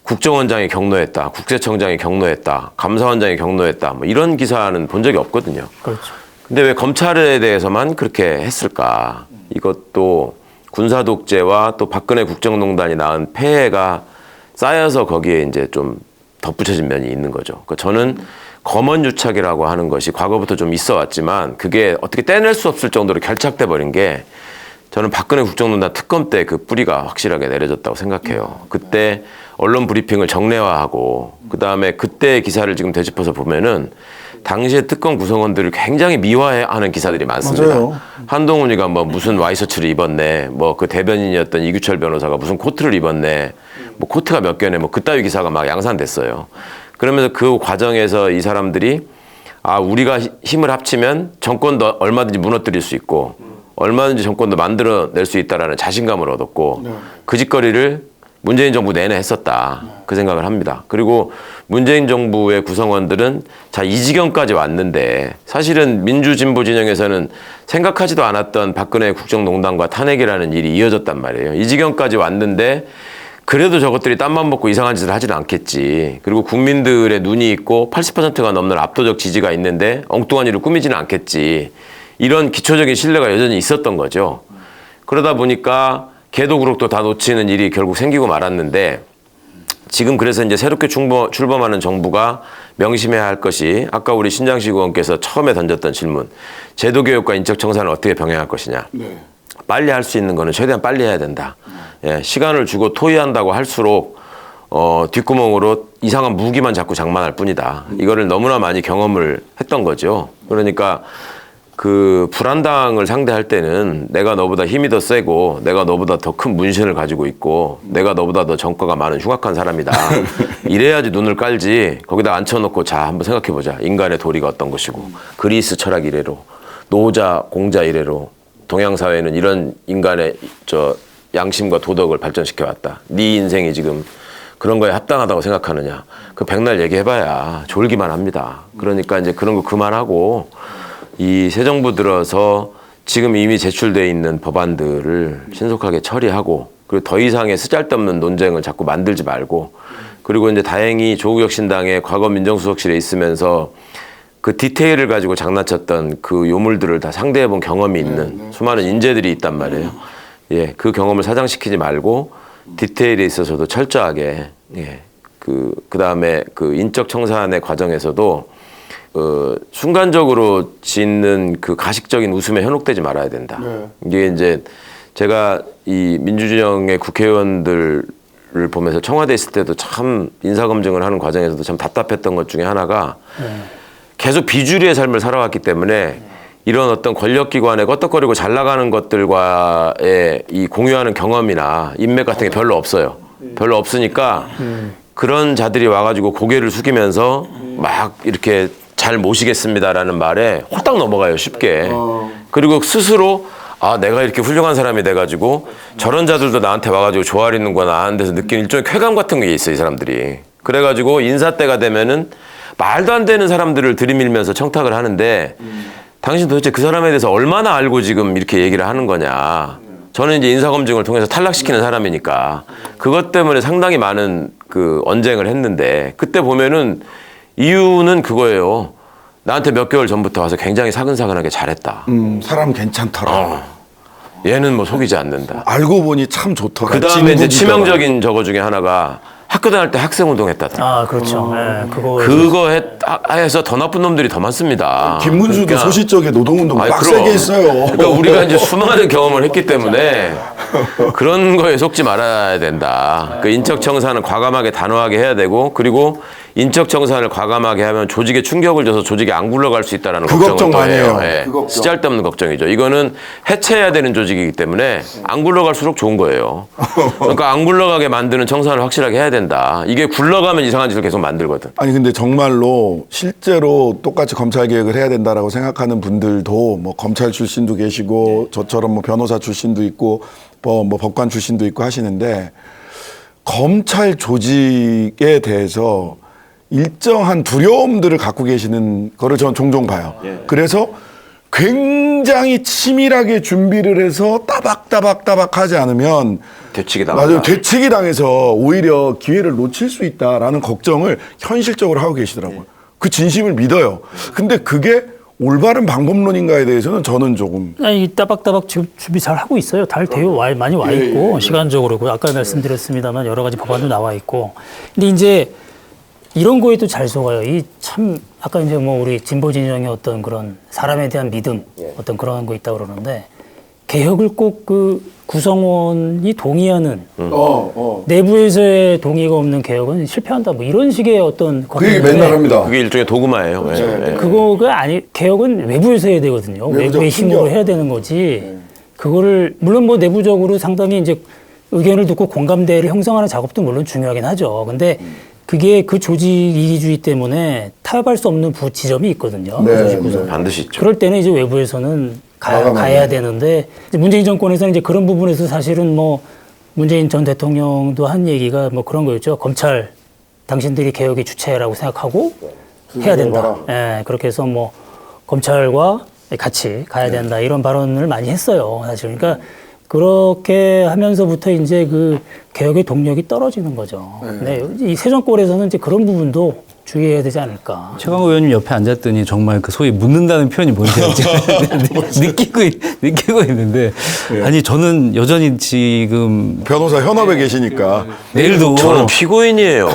국정원장이 경로했다, 국세청장이 경로했다, 감사원장이 경로했다 뭐 이런 기사는 본 적이 없거든요. 그렇죠. 근데 왜 검찰에 대해서만 그렇게 했을까? 이것도 군사 독재와 또 박근혜 국정농단이 낳은 폐해가 쌓여서 거기에 이제 좀 덧붙여진 면이 있는 거죠. 그러니까 저는 검언유착이라고 하는 것이 과거부터 좀 있어 왔지만 그게 어떻게 떼낼 수 없을 정도로 결착돼 버린 게 저는 박근혜 국정농단 특검 때 그 뿌리가 확실하게 내려졌다고 생각해요. 그때 언론 브리핑을 정례화하고 그다음에 그때의 기사를 지금 되짚어서 보면은 당시에 특검 구성원들을 굉장히 미화하는 기사들이 많습니다. 맞아요. 한동훈이가 뭐 무슨 와이셔츠를 입었네, 뭐 그 대변인이었던 이규철 변호사가 무슨 코트를 입었네, 뭐 코트가 몇 개네, 뭐 그따위 기사가 막 양산됐어요. 그러면서 그 과정에서 이 사람들이 아 우리가 힘을 합치면 정권도 얼마든지 무너뜨릴 수 있고 얼마든지 정권도 만들어낼 수 있다라는 자신감을 얻었고 그 짓거리를 문재인 정부 내내 했었다. 그 생각을 합니다. 그리고 문재인 정부의 구성원들은 자, 이 지경까지 왔는데 사실은 민주진보 진영에서는 생각하지도 않았던 박근혜 국정농단과 탄핵이라는 일이 이어졌단 말이에요. 이 지경까지 왔는데 그래도 저것들이 땀만 먹고 이상한 짓을 하지는 않겠지. 그리고 국민들의 눈이 있고 80%가 넘는 압도적 지지가 있는데 엉뚱한 일을 꾸미지는 않겠지. 이런 기초적인 신뢰가 여전히 있었던 거죠. 그러다 보니까 개도구록도 다 놓치는 일이 결국 생기고 말았는데 지금 그래서 이제 새롭게 출범하는 정부가 명심해야 할 것이 아까 우리 신장식 의원께서 처음에 던졌던 질문 제도개혁과 인적청산을 어떻게 병행할 것이냐. 빨리 할 수 있는 거는 최대한 빨리 해야 된다. 예, 시간을 주고 토의한다고 할수록 뒷구멍으로 이상한 무기만 자꾸 장만할 뿐이다. 이거를 너무나 많이 경험을 했던 거죠. 그러니까 그 불안당을 상대할 때는 내가 너보다 힘이 더 세고 내가 너보다 더 큰 문신을 가지고 있고 내가 너보다 더 전과가 많은 흉악한 사람이다. 이래야지 눈을 깔지. 거기다 앉혀놓고 자 한번 생각해보자. 인간의 도리가 어떤 것이고 그리스 철학 이래로 노자 공자 이래로 동양 사회는 이런 인간의 양심과 도덕을 발전시켜 왔다. 네 인생이 지금 그런 거에 합당하다고 생각하느냐. 그 백날 얘기해봐야 졸기만 합니다. 그러니까 이제 그런 거 그만하고 이 새 정부 들어서 지금 이미 제출돼 있는 법안들을 신속하게 처리하고 그리고 더 이상의 쓰잘데없는 논쟁을 자꾸 만들지 말고 그리고 이제 다행히 조국 혁신당의 과거 민정수석실에 있으면서 그 디테일을 가지고 장난쳤던 그 요물들을 다 상대해본 경험이 있는 수많은 인재들이 있단 말이에요. 예, 그 경험을 사장시키지 말고 디테일에 있어서도 철저하게 예, 그다음에 그 인적 청산의 과정에서도 순간적으로 짓는 그 가식적인 웃음에 현혹되지 말아야 된다. 이게 이제 제가 이 민주진영의 국회의원들을 보면서 청와대 있을 때도 참 인사검증을 하는 과정에서도 참 답답했던 것 중에 하나가 계속 비주류의 삶을 살아왔기 때문에 이런 어떤 권력기관에 껐덕거리고 잘 나가는 것들과의 이 공유하는 경험이나 인맥 같은 게 별로 없어요. 별로 없으니까 그런 자들이 와가지고 고개를 숙이면서 막 이렇게 잘 모시겠습니다라는 말에 홀딱 넘어가요, 쉽게. 그리고 스스로 아, 내가 이렇게 훌륭한 사람이 돼가지고 저런 자들도 나한테 와가지고 좋아하는구나 하는 데서 느끼는 일종의 쾌감 같은 게 있어, 이 사람들이. 그래가지고 인사 때가 되면은 말도 안 되는 사람들을 들이밀면서 청탁을 하는데 당신 도대체 그 사람에 대해서 얼마나 알고 지금 이렇게 얘기를 하는 거냐. 저는 이제 인사검증을 통해서 탈락시키는 사람이니까 그것 때문에 상당히 많은 그 언쟁을 했는데 그때 보면은 이유는 그거예요. 나한테 몇 개월 전부터 와서 굉장히 사근사근하게 잘했다. 사람 괜찮더라. 얘는 뭐 속이지 않는다. 알고 보니 참 좋더라. 그 다음에 이제 진국이더라. 치명적인 저거 중에 하나가 학교 다닐 때 학생운동 했다더라. 아, 그렇죠. 예, 그거 해서 더 나쁜 놈들이 더 많습니다. 김문수도 그러니까 소시적에 노동운동 아이, 빡세게 그럼. 했어요. 그러니까 우리가 이제 수많은 경험을 했기 때문에 그런 거에 속지 말아야 된다. 그 인적 청산은 과감하게 단호하게 해야 되고 그리고 인적 청산을 과감하게 하면 조직에 충격을 줘서 조직이 안 굴러갈 수 있다라는 그 걱정을 걱정 또 많이 해요. 해요. 예. 그 걱정. 쓰잘데없는 걱정이죠. 이거는 해체해야 되는 조직이기 때문에 안 굴러갈수록 좋은 거예요. 그러니까 안 굴러가게 만드는 청산을 확실하게 해야 된다. 이게 굴러가면 이상한 짓을 계속 만들거든. 아니 근데 정말로 실제로 똑같이 검찰 개혁을 해야 된다라고 생각하는 분들도 뭐 검찰 출신도 계시고 저처럼 뭐 변호사 출신도 있고 뭐 법관 출신도 있고 하시는데 검찰 조직에 대해서 일정한 두려움들을 갖고 계시는 거를 저는 종종 봐요. 그래서 굉장히 치밀하게 준비를 해서 따박따박 하지 않으면 되치기 당한다. 맞아요. 되치기 당해서 오히려 기회를 놓칠 수 있다라는 걱정을 현실적으로 하고 계시더라고요. 그 진심을 믿어요. 근데 그게 올바른 방법론인가에 대해서는 저는 조금 아니, 따박따박 지금 준비 잘 하고 있어요. 잘 되어 많이 와 있고 시간적으로 아까 말씀드렸습니다만 여러 가지 법안도 나와 있고. 근데 이제 이런 거에도 잘 속아요. 이 참 아까 이제 뭐 우리 진보 진영의 어떤 그런 사람에 대한 믿음 어떤 그런 거 있다 그러는데 개혁을 꼭 그 구성원이 동의하는 내부에서의 동의가 없는 개혁은 실패한다. 뭐 이런 식의 어떤 그 얘기 맨날 합니다. 그게 일종의 도구마예요. 예. 그거가 아니 개혁은 외부에서 해야 되거든요. 외부의 힘으로 해야 되는 거지. 그거를 물론 뭐 내부적으로 상당히 이제 의견을 듣고 공감대를 형성하는 작업도 물론 중요하긴 하죠. 근데 그게 그 조직 이기주의 때문에 타협할 수 없는 지점이 있거든요. 조직 구성. 반드시 있죠. 그럴 때는 이제 외부에서는 과감하게. 가야 되는데 이제 문재인 정권에서는 이제 그런 부분에서 사실은 뭐 문재인 전 대통령도 한 얘기가 뭐 그런 거였죠. 검찰 당신들이 개혁의 주체라고 생각하고 해야 된다. 예, 그렇게 해서 뭐 검찰과 같이 가야 된다 이런 발언을 많이 했어요. 사실 그러니까 그렇게 하면서부터 이제 그 개혁의 동력이 떨어지는 거죠. 네, 이 새 정권에서는 이제 그런 부분도 주의해야 되지 않을까. 최강호 의원님 옆에 앉았더니 정말 그 소위 묻는다는 표현이 뭔지 느끼고 있는데 아니 저는 여전히 지금 변호사 현업에 계시니까 내일도 저는 피고인이에요.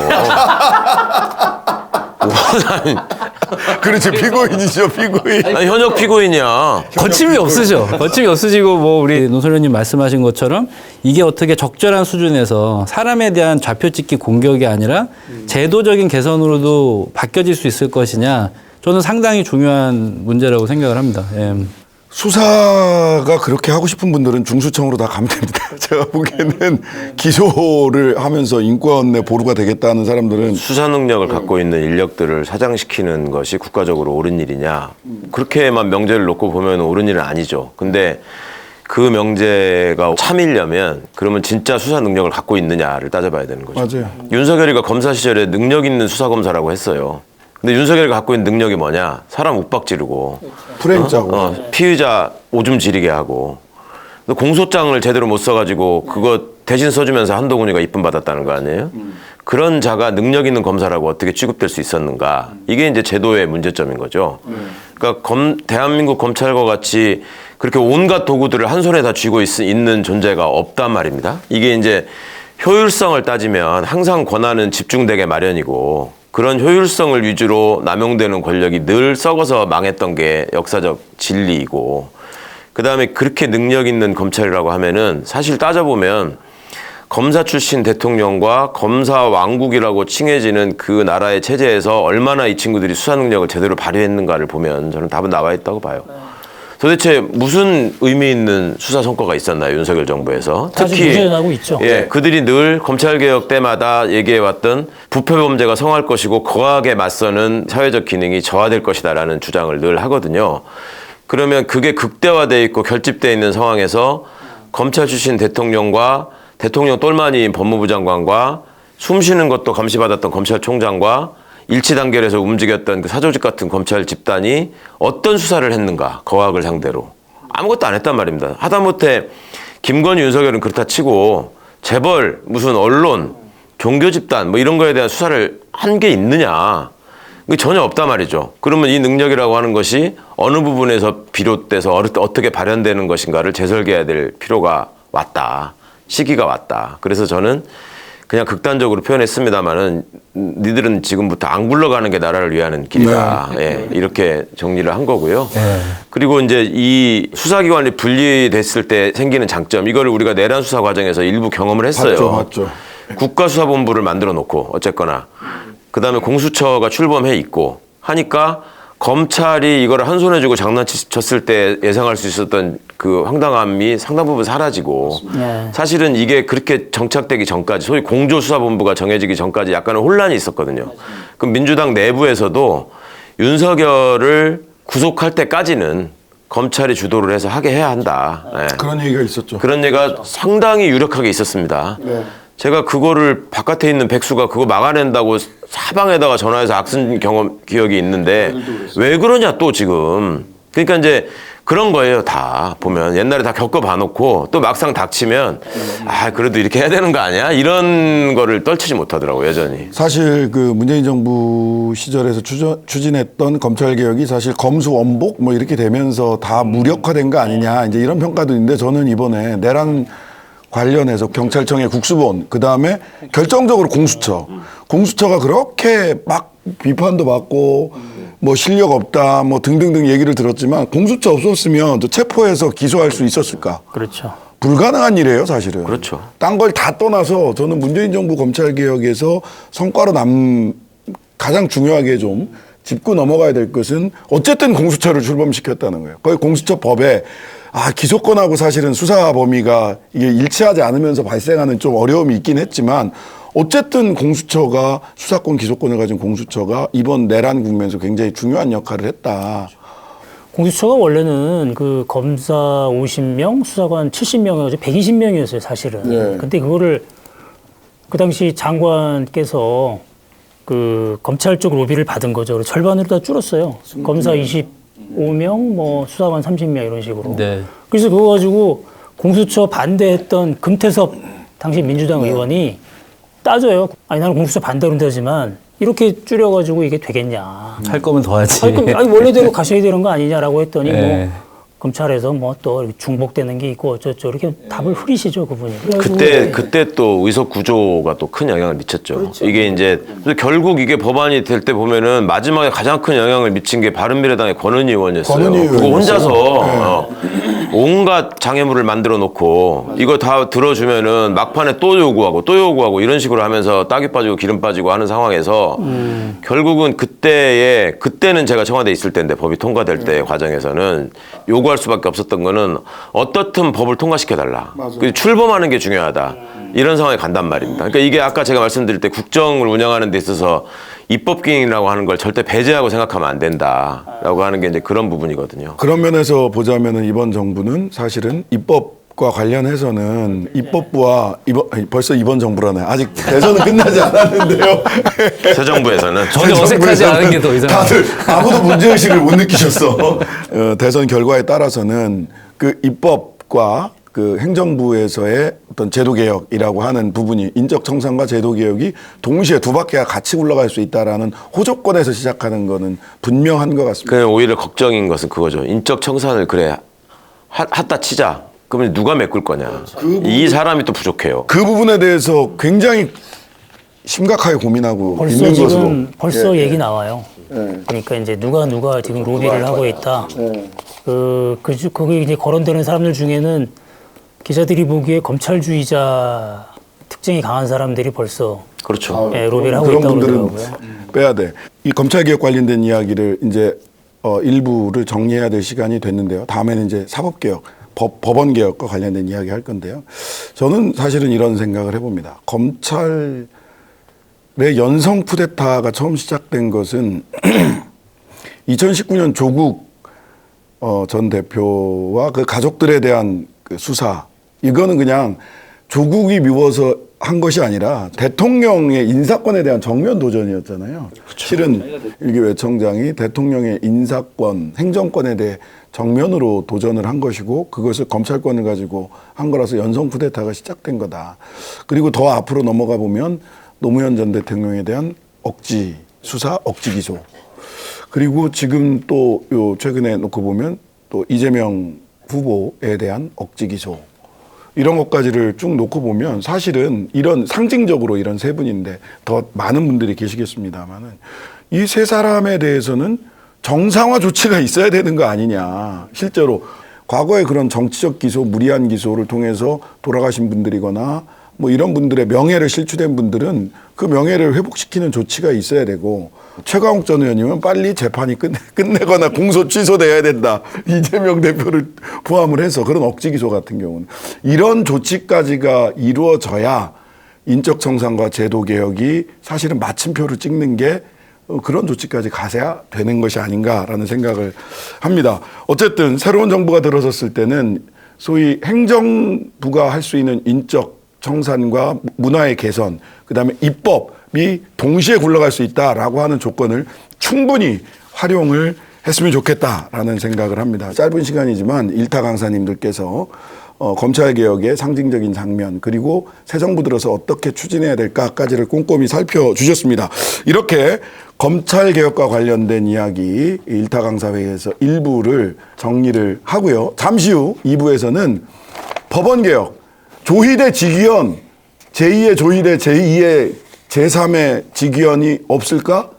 그렇지 피고인이죠 피고인. 아니, 현역 피고인이야. 거침이 없으죠. 거침이 없으시고 뭐 우리 노소련님 말씀하신 것처럼 이게 어떻게 적절한 수준에서 사람에 대한 좌표찍기 공격이 아니라 제도적인 개선으로도 바뀌어질 수 있을 것이냐 저는 상당히 중요한 문제라고 생각을 합니다. 예. 수사가 그렇게 하고 싶은 분들은 중수청으로 다 가면 됩니다. 제가 보기에는 기소를 하면서 인권의 보루가 되겠다는 사람들은 수사 능력을 갖고 있는 인력들을 사장시키는 것이 국가적으로 옳은 일이냐. 그렇게만 명제를 놓고 보면 옳은 일은 아니죠. 근데 그 명제가 참이려면 그러면 진짜 수사 능력을 갖고 있느냐를 따져봐야 되는 거죠. 맞아요. 윤석열이가 검사 시절에 능력 있는 수사검사라고 했어요. 근데 윤석열이가 갖고 있는 능력이 뭐냐? 사람 욱박 지르고 프레임 짜고 피의자 오줌 지리게 하고 공소장을 제대로 못 써가지고 그거 대신 써주면서 한동훈이가 이쁨 받았다는 거 아니에요? 그런 자가 능력 있는 검사라고 어떻게 취급될 수 있었는가? 이게 이제 제도의 문제점인 거죠. 그러니까 대한민국 검찰과 같이 그렇게 온갖 도구들을 한 손에 다 쥐고 있는 존재가 없단 말입니다. 이게 이제 효율성을 따지면 항상 권한은 집중되게 마련이고 그런 효율성을 위주로 남용되는 권력이 늘 썩어서 망했던 게 역사적 진리이고 그다음에 그렇게 능력 있는 검찰이라고 하면은 사실 따져보면 검사 출신 대통령과 검사 왕국이라고 칭해지는 그 나라의 체제에서 얼마나 이 친구들이 수사 능력을 제대로 발휘했는가를 보면 저는 답은 나와 있다고 봐요. 도대체 무슨 의미 있는 수사 성과가 있었나요, 윤석열 정부에서? 사실 무죄하고 있죠. 예, 그들이 늘 검찰개혁 때마다 얘기해왔던 부패범죄가 성할 것이고 거하게 맞서는 사회적 기능이 저하될 것이다라는 주장을 늘 하거든요. 그러면 그게 극대화돼 있고 결집돼 있는 상황에서 검찰 출신 대통령과 대통령 똘마니인 법무부 장관과 숨쉬는 것도 감시받았던 검찰총장과 일치 단결해서 움직였던 그 사조직 같은 검찰 집단이 어떤 수사를 했는가, 거학을 상대로. 아무것도 안 했단 말입니다. 하다못해 김건희, 윤석열은 그렇다 치고 재벌, 무슨 언론, 종교 집단 뭐 이런 거에 대한 수사를 한 게 있느냐. 그게 전혀 없단 말이죠. 그러면 이 능력이라고 하는 것이 어느 부분에서 비롯돼서 어떻게 발현되는 것인가를 재설계해야 될 필요가 왔다. 시기가 왔다. 그래서 저는 그냥 극단적으로 표현했습니다마는 니들은 지금부터 안 굴러가는 게 나라를 위하는 길이다. 예, 이렇게 정리를 한 거고요. 그리고 이제 이 수사기관이 분리됐을 때 생기는 장점, 이거를 우리가 내란 수사 과정에서 일부 경험을 했어요. 맞죠. 국가수사본부를 만들어 놓고 어쨌거나 그다음에 공수처가 출범해 있고 하니까 검찰이 이거를 한 손에 쥐고 장난쳤을 때 예상할 수 있었던 그 황당함이 상당 부분 사라지고 네. 사실은 이게 그렇게 정착되기 전까지 소위 공조수사본부가 정해지기 전까지 약간의 혼란이 있었거든요. 그럼 민주당 내부에서도 윤석열을 구속할 때까지는 검찰이 주도를 해서 하게 해야 한다. 네. 그런 얘기가 있었죠. 그런 얘기가 상당히 유력하게 있었습니다. 제가 그거를 바깥에 있는 백수가 그거 막아낸다고 사방에다가 전화해서 악쓴 기억이 있는데 왜 그러냐 또 지금. 그러니까 이제 그런 거예요. 다 보면 옛날에 다 겪어봐놓고 또 막상 닥치면 아 그래도 이렇게 해야 되는 거 아니야? 이런 거를 떨치지 못하더라고요. 여전히. 사실 그 문재인 정부 시절에서 추진했던 검찰개혁이 사실 검수원복 뭐 이렇게 되면서 다 무력화된 거 아니냐 이제 이런 평가도 있는데 저는 이번에 내란 관련해서 경찰청의 국수본, 그 다음에 결정적으로 공수처가 그렇게 막 비판도 받고 뭐 실력 없다 뭐 등등등 얘기를 들었지만 공수처 없었으면 저 체포해서 기소할 수 있었을까? 그렇죠. 불가능한 일이에요, 사실은. 그렇죠. 딴 걸 다 떠나서 저는 문재인 정부 검찰개혁에서 성과로 가장 중요하게 좀 짚고 넘어가야 될 것은 어쨌든 공수처를 출범시켰다는 거예요. 거의 공수처 법에 기소권하고 사실은 수사 범위가 이게 일치하지 않으면서 발생하는 좀 어려움이 있긴 했지만 어쨌든 공수처가 수사권 기소권을 가진 공수처가 이번 내란 국면에서 굉장히 중요한 역할을 했다. 공수처가 원래는 그 검사 50명, 수사관 70명이어서 120명이었어요, 사실은. 네. 근데 그거를 그 당시 장관께서 그 검찰 쪽 로비를 받은 거죠. 그래서 절반으로 다 줄었어요. 검사 25명, 뭐 수사관 30명 이런 식으로. 네. 그래서 그거 가지고 공수처 반대했던 금태섭 당시 민주당 의원이 따져요. 아니 나는 공수처 반대로 한다지만 이렇게 줄여가지고 이게 되겠냐. 할 거면 더 하지. 아니 원래대로 가셔야 되는 거 아니냐라고 했더니 네. 뭐 검찰에서 뭐 또 중복되는 게 있고 어쩌죠 이렇게 답을 흐리시죠 그분이. 그때 또 의석 구조가 또 큰 영향을 미쳤죠. 이게 이제 결국 이게 법안이 될 때 보면은 마지막에 가장 큰 영향을 미친 게 바른미래당의 권은희 의원이었어요. 권은희 그거 혼자서 의원이었어요. 온갖 장애물을 만들어 놓고 이거 다 들어주면은 막판에 또 요구하고 이런 식으로 하면서 딱이 빠지고 기름 빠지고 하는 상황에서 결국은 그때는 제가 청와대에 있을 때인데 법이 통과될 때 과정에서는 요구할 수밖에 없었던 거는 어떻든 법을 통과시켜달라. 출범하는 게 중요하다. 이런 상황에 간단 말입니다. 그러니까 이게 아까 제가 말씀드릴 때 국정을 운영하는 데 있어서 입법기능이라고 하는 걸 절대 배제하고 생각하면 안 된다라고 하는 게 이제 그런 부분이거든요. 그런 면에서 보자면은 이번 정부는 사실은 입법과 관련해서는 입법부와 벌써 이번 정부라네. 아직 대선은 끝나지 않았는데요. 새 정부에서는 전혀 어색하지 않은 게 더 이상해요. 다들 아무도 문제의식을 못 느끼셨어. 대선 결과에 따라서는 그 입법과 그 행정부에서의 어떤 제도개혁이라고 하는 부분이 인적 청산과 제도개혁이 동시에 두 바퀴가 같이 굴러갈 수 있다라는 호조건에서 시작하는 거는 분명한 것 같습니다. 그 오히려 걱정인 것은 그거죠. 인적 청산을 그래 하다 치자. 그러면 누가 메꿀 거냐. 이 사람이 또 부족해요. 그 부분에 대해서 굉장히 심각하게 고민하고 벌써 있는 지금 것으로. 벌써 얘기 나와요. 그러니까 이제 누가 지금 로비를 하고 있다. 거기 이제 거론되는 사람들 중에는 기자들이 보기에 검찰주의자 특징이 강한 사람들이 벌써 그렇죠. 예, 로비를 하고 그런 있다고 분들은 그러더라고요. 빼야 돼. 이 검찰개혁 관련된 이야기를 이제 일부를 정리해야 될 시간이 됐는데요. 다음에는 이제 사법개혁, 법원개혁과 관련된 이야기 할 건데요. 저는 사실은 이런 생각을 해봅니다. 검찰의 연성 쿠데타가 처음 시작된 것은 2019년 조국 전 대표와 그 가족들에 대한 그 수사, 이거는 그냥 조국이 미워서 한 것이 아니라 대통령의 인사권에 대한 정면 도전이었잖아요. 실은 일개 외청장이 대통령의 인사권, 행정권에 대해 정면으로 도전을 한 것이고 그것을 검찰권을 가지고 한 거라서 연성 쿠데타가 시작된 거다. 그리고 더 앞으로 넘어가 보면 노무현 전 대통령에 대한 억지 수사, 억지 기소. 그리고 지금 또 요 최근에 놓고 보면 또 이재명 후보에 대한 억지 기소. 이런 것까지를 쭉 놓고 보면 사실은 이런 상징적으로 이런 세 분인데 더 많은 분들이 계시겠습니다만은 이 세 사람에 대해서는 정상화 조치가 있어야 되는 거 아니냐. 실제로 과거에 그런 정치적 기소, 무리한 기소를 통해서 돌아가신 분들이거나 뭐 이런 분들의 명예를 실추된 분들은 그 명예를 회복시키는 조치가 있어야 되고 최강욱 전 의원님은 빨리 재판이 끝내거나 공소 취소돼야 된다. 이재명 대표를 포함을 해서 그런 억지 기소 같은 경우는 이런 조치까지가 이루어져야 인적 청산과 제도 개혁이 사실은 마침표를 찍는 게 그런 조치까지 가셔야 되는 것이 아닌가라는 생각을 합니다. 어쨌든 새로운 정부가 들어섰을 때는 소위 행정부가 할 수 있는 인적 청산과 문화의 개선, 그다음에 입법이 동시에 굴러갈 수 있다라고 하는 조건을 충분히 활용을 했으면 좋겠다라는 생각을 합니다. 짧은 시간이지만 일타 강사님들께서 검찰개혁의 상징적인 장면 그리고 새 정부 들어서 어떻게 추진해야 될까까지를 꼼꼼히 살펴주셨습니다. 이렇게 검찰개혁과 관련된 이야기 일타 강사회의에서 일부를 정리를 하고요. 잠시 후 2부에서는 법원개혁, 조희대 직위원, 제2의 조희대, 제2의 제3의 직위원이 없을까?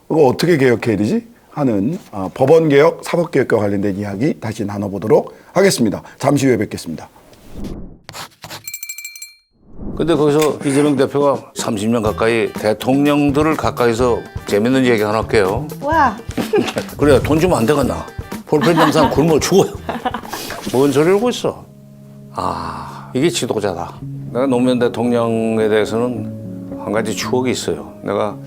그거 어떻게 개혁해야 되지? 하는 법원개혁, 사법개혁과 관련된 이야기 다시 나눠보도록 하겠습니다. 잠시 후에 뵙겠습니다. 근데 거기서 이재명 대표가 30년 가까이 대통령들을 가까이서 재밌는 얘기 하나 할게요. 와. 그래, 돈 주면 안 되겠나? 볼펜 영상 굶어 죽어요. 뭔 소리 하고 있어? 아, 이게 지도자다. 내가 노무현 대통령에 대해서는 한 가지 추억이 있어요. 내가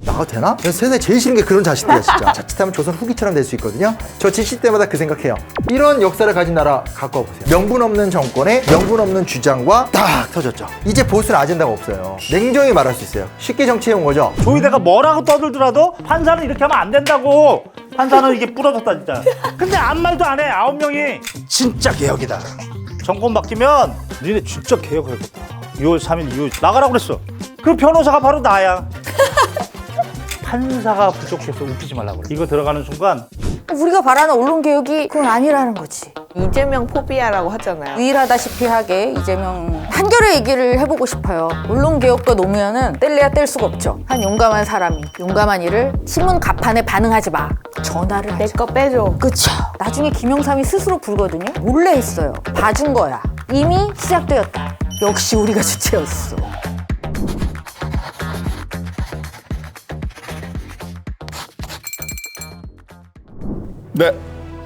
나가도 되나? 세상에 제일 싫은 게 그런 자식들이야 진짜. 자칫하면 조선 후기처럼 될 수 있거든요. 저 지시 때마다 그 생각해요. 이런 역사를 가진 나라 갖고 와보세요. 명분 없는 정권에 명분 없는 주장과 딱 터졌죠. 이제 보수는 아젠다가 없어요. 냉정히 말할 수 있어요. 쉽게 정치해온 거죠. 조희대가 뭐라고 떠들더라도 판사는 이렇게 하면 안 된다고. 판사는 이게 부러졌다 진짜. 근데 아무 말도 안 해. 9명이 진짜 개혁이다. 정권 바뀌면 니네 진짜 개혁하겠다. 2월 3일 이후 나가라고 그랬어. 그 변호사가 바로 나야. 판사가 부족해서 웃기지 말라고 그래. 이거 들어가는 순간 우리가 바라는 언론개혁이 그건 아니라는 거지. 이재명 포비아라고 하잖아요. 유일하다시피 하게 이재명 한결의 얘기를 해보고 싶어요. 언론개혁과 노무현은 뗄래야 뗄 수가 없죠. 한 용감한 사람이 용감한 일을 신문 가판에 반응하지 마. 전화를 하죠. 내 거 빼줘. 그쵸. 나중에 김영삼이 스스로 불거든요. 몰래 했어요. 봐준 거야. 이미 시작되었다. 역시 우리가 주체였어. 네,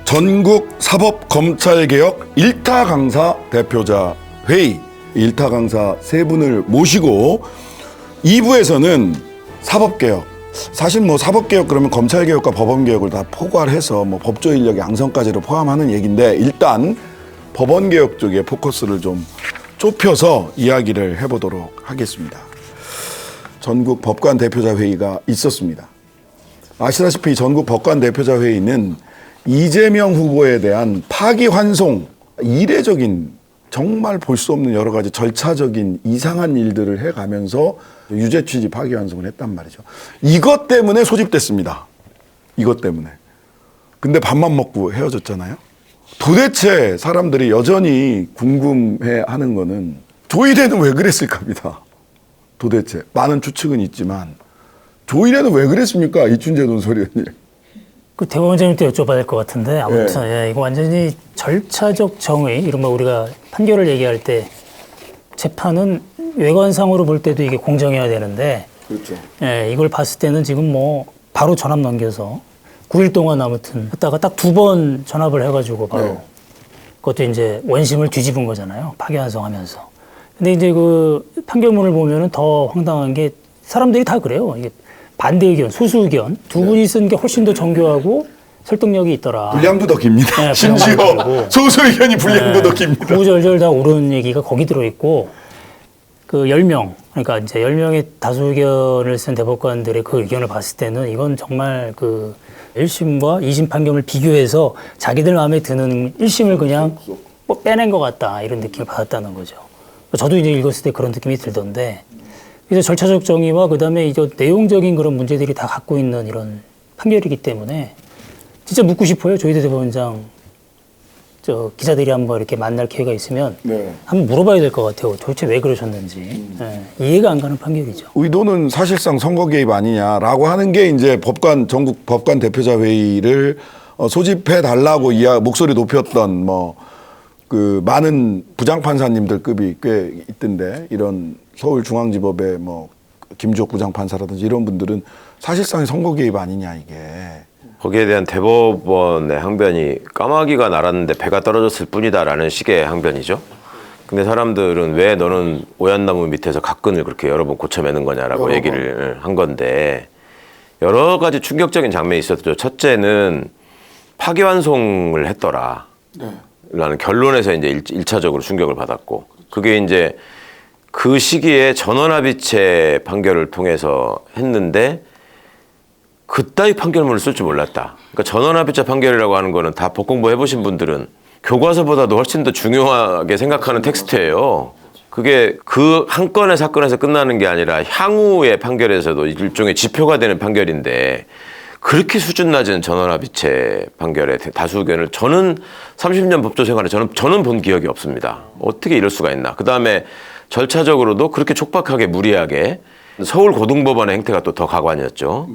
전국 사법검찰개혁 일타 강사 대표자 회의, 일타 강사 세 분을 모시고 2부에서는 사법개혁, 사실 뭐 사법개혁 그러면 검찰개혁과 법원개혁을 다 포괄해서 뭐 법조 인력 양성까지를 포함하는 얘기인데 일단 법원개혁 쪽에 포커스를 좀 좁혀서 이야기를 해보도록 하겠습니다. 전국 법관 대표자 회의가 있었습니다. 아시다시피 전국 법관 대표자 회의는 이재명 후보에 대한 파기환송, 이례적인 정말 볼 수 없는 여러 가지 절차적인 이상한 일들을 해가면서 유죄 취지 파기환송을 했단 말이죠. 이것 때문에 소집됐습니다. 이것 때문에. 근데 밥만 먹고 헤어졌잖아요. 도대체 사람들이 여전히 궁금해하는 거는 조희대는 왜 그랬을까입니다. 도대체 많은 추측은 있지만 조희대는 왜 그랬습니까? 이춘재 논설위원님. 그 대법원장님께 여쭤봐야 될 것 같은데 아무튼 예, 이거 완전히 절차적 정의 이른바 우리가 판결을 얘기할 때 재판은 외관상으로 볼 때도 이게 공정해야 되는데 그렇죠. 예, 이걸 봤을 때는 지금 뭐 바로 전압 넘겨서 9일 동안 아무튼 했다가 딱 2번 전압을 해가지고 바로 네. 그것도 이제 원심을 뒤집은 거잖아요. 파기환송하면서. 근데 이제 그 판결문을 보면은 더 황당한 게 사람들이 다 그래요. 이게 반대 의견, 소수 의견 두 분이 쓴 게 훨씬 더 정교하고 설득력이 있더라. 분량도 더 깁니다. 네, 심지어 분량도 길고. 소수 의견이 분량도 더 깁니다. 구구절절 다 옳은 얘기가 거기 들어있고 그 10명, 그러니까 이제 10명의 다수 의견을 쓴 대법관들의 그 의견을 봤을 때는 이건 정말 그 1심과 2심 판결을 비교해서 자기들 마음에 드는 1심을 그냥 뭐 빼낸 것 같다 이런 느낌을 받았다는 거죠. 저도 이제 읽었을 때 그런 느낌이 들던데 그래서 절차적 정의와 그다음에 이제 내용적인 그런 문제들이 다 갖고 있는 이런 판결이기 때문에 진짜 묻고 싶어요. 조희대 대법원장 저 기자들이 한번 이렇게 만날 기회가 있으면 네. 한번 물어봐야 될 것 같아요. 도대체 왜 그러셨는지. 예, 이해가 안 가는 판결이죠. 의도는 사실상 선거 개입 아니냐라고 하는 게 이제 전국 법관 대표자 회의를 소집해 달라고 목소리 높였던 뭐 그 많은 부장판사님들급이 꽤 있던데 이런 서울중앙지법의 뭐 김주옥 부장판사라든지 이런 분들은 사실상 선거 개입 아니냐 이게. 거기에 대한 대법원의 항변이 까마귀가 날았는데 배가 떨어졌을 뿐이다라는 식의 항변이죠. 근데 사람들은 왜 너는 오얏나무 밑에서 각근을 그렇게 여러 번 고쳐매는 거냐라고 여러 얘기를 한 건데 여러 가지 충격적인 장면이 있었죠. 첫째는 파기환송을 했더라. 라는 결론에서 이제 1차적으로 충격을 받았고 그게 이제 그 시기에 전원합의체 판결을 통해서 했는데 그따위 판결문을 쓸 줄 몰랐다. 그러니까 전원합의체 판결이라고 하는 거는 다 법 공부해보신 분들은 교과서보다도 훨씬 더 중요하게 생각하는 텍스트예요. 그게 그 한 건의 사건에서 끝나는 게 아니라 향후의 판결에서도 일종의 지표가 되는 판결인데 그렇게 수준 낮은 전원합의체 판결의 다수 의견을 저는 30년 법조 생활에 저는 본 기억이 없습니다. 어떻게 이럴 수가 있나. 그다음에 절차적으로도 그렇게 촉박하게 무리하게 서울고등법원의 행태가 또 더 가관이었죠.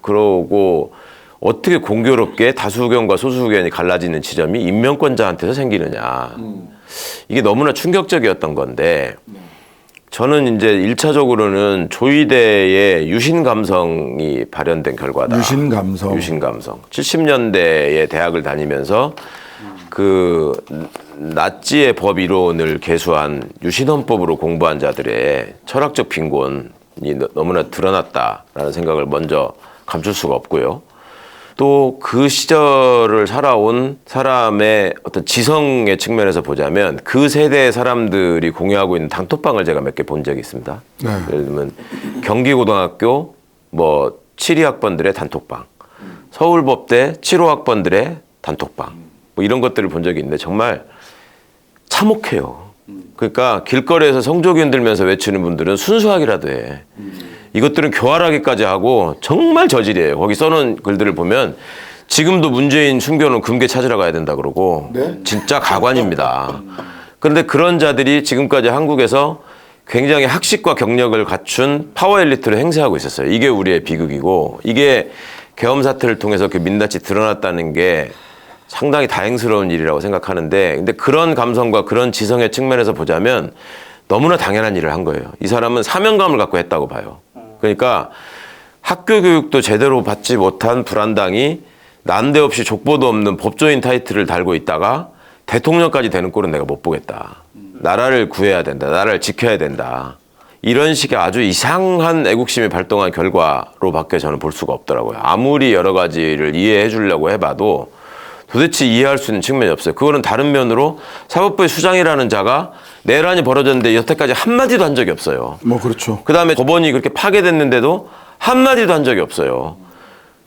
그러고 어떻게 공교롭게 다수 의견과 소수 의견이 갈라지는 지점이 임명권자한테서 생기느냐. 이게 너무나 충격적이었던 건데 저는 이제 1차적으로는 조의대의 유신 감성이 발현된 결과다. 유신 감성. 70년대에 대학을 다니면서 그 나치의 법 이론을 개수한 유신헌법으로 공부한 자들의 철학적 빈곤이 너무나 드러났다라는 생각을 먼저 감출 수가 없고요. 또 그 시절을 살아온 사람의 어떤 지성의 측면에서 보자면 그 세대의 사람들이 공유하고 있는 단톡방을 제가 몇 개 본 적이 있습니다. 네. 예를 들면 경기고등학교 뭐 7위학번들의 단톡방, 서울법대 7호학번들의 단톡방 뭐 이런 것들을 본 적이 있는데 정말 참혹해요. 그러니까 길거리에서 성조기운 들면서 외치는 분들은 순수하기라도 해. 이것들은 교활하기까지 하고 정말 저질이에요. 거기 써놓은 글들을 보면 지금도 문재인 숨겨놓은 금괴 찾으러 가야 된다 그러고 진짜 가관입니다. 그런데 그런 자들이 지금까지 한국에서 굉장히 학식과 경력을 갖춘 파워 엘리트를 행세하고 있었어요. 이게 우리의 비극이고 이게 계엄 사태를 통해서 그 민낯이 드러났다는 게 상당히 다행스러운 일이라고 생각하는데 근데 그런 감성과 그런 지성의 측면에서 보자면 너무나 당연한 일을 한 거예요. 이 사람은 사명감을 갖고 했다고 봐요. 그러니까 학교 교육도 제대로 받지 못한 불안당이 난데없이 족보도 없는 법조인 타이틀을 달고 있다가 대통령까지 되는 꼴은 내가 못 보겠다. 나라를 구해야 된다. 나라를 지켜야 된다. 이런 식의 아주 이상한 애국심이 발동한 결과로밖에 저는 볼 수가 없더라고요. 아무리 여러 가지를 이해해 주려고 해봐도 도대체 이해할 수 있는 측면이 없어요. 그거는 다른 면으로 사법부의 수장이라는 자가 내란이 벌어졌는데 여태까지 한마디도 한 적이 없어요. 뭐 그렇죠. 그다음에 법원이 그렇게 파괴됐는데도 한마디도 한 적이 없어요.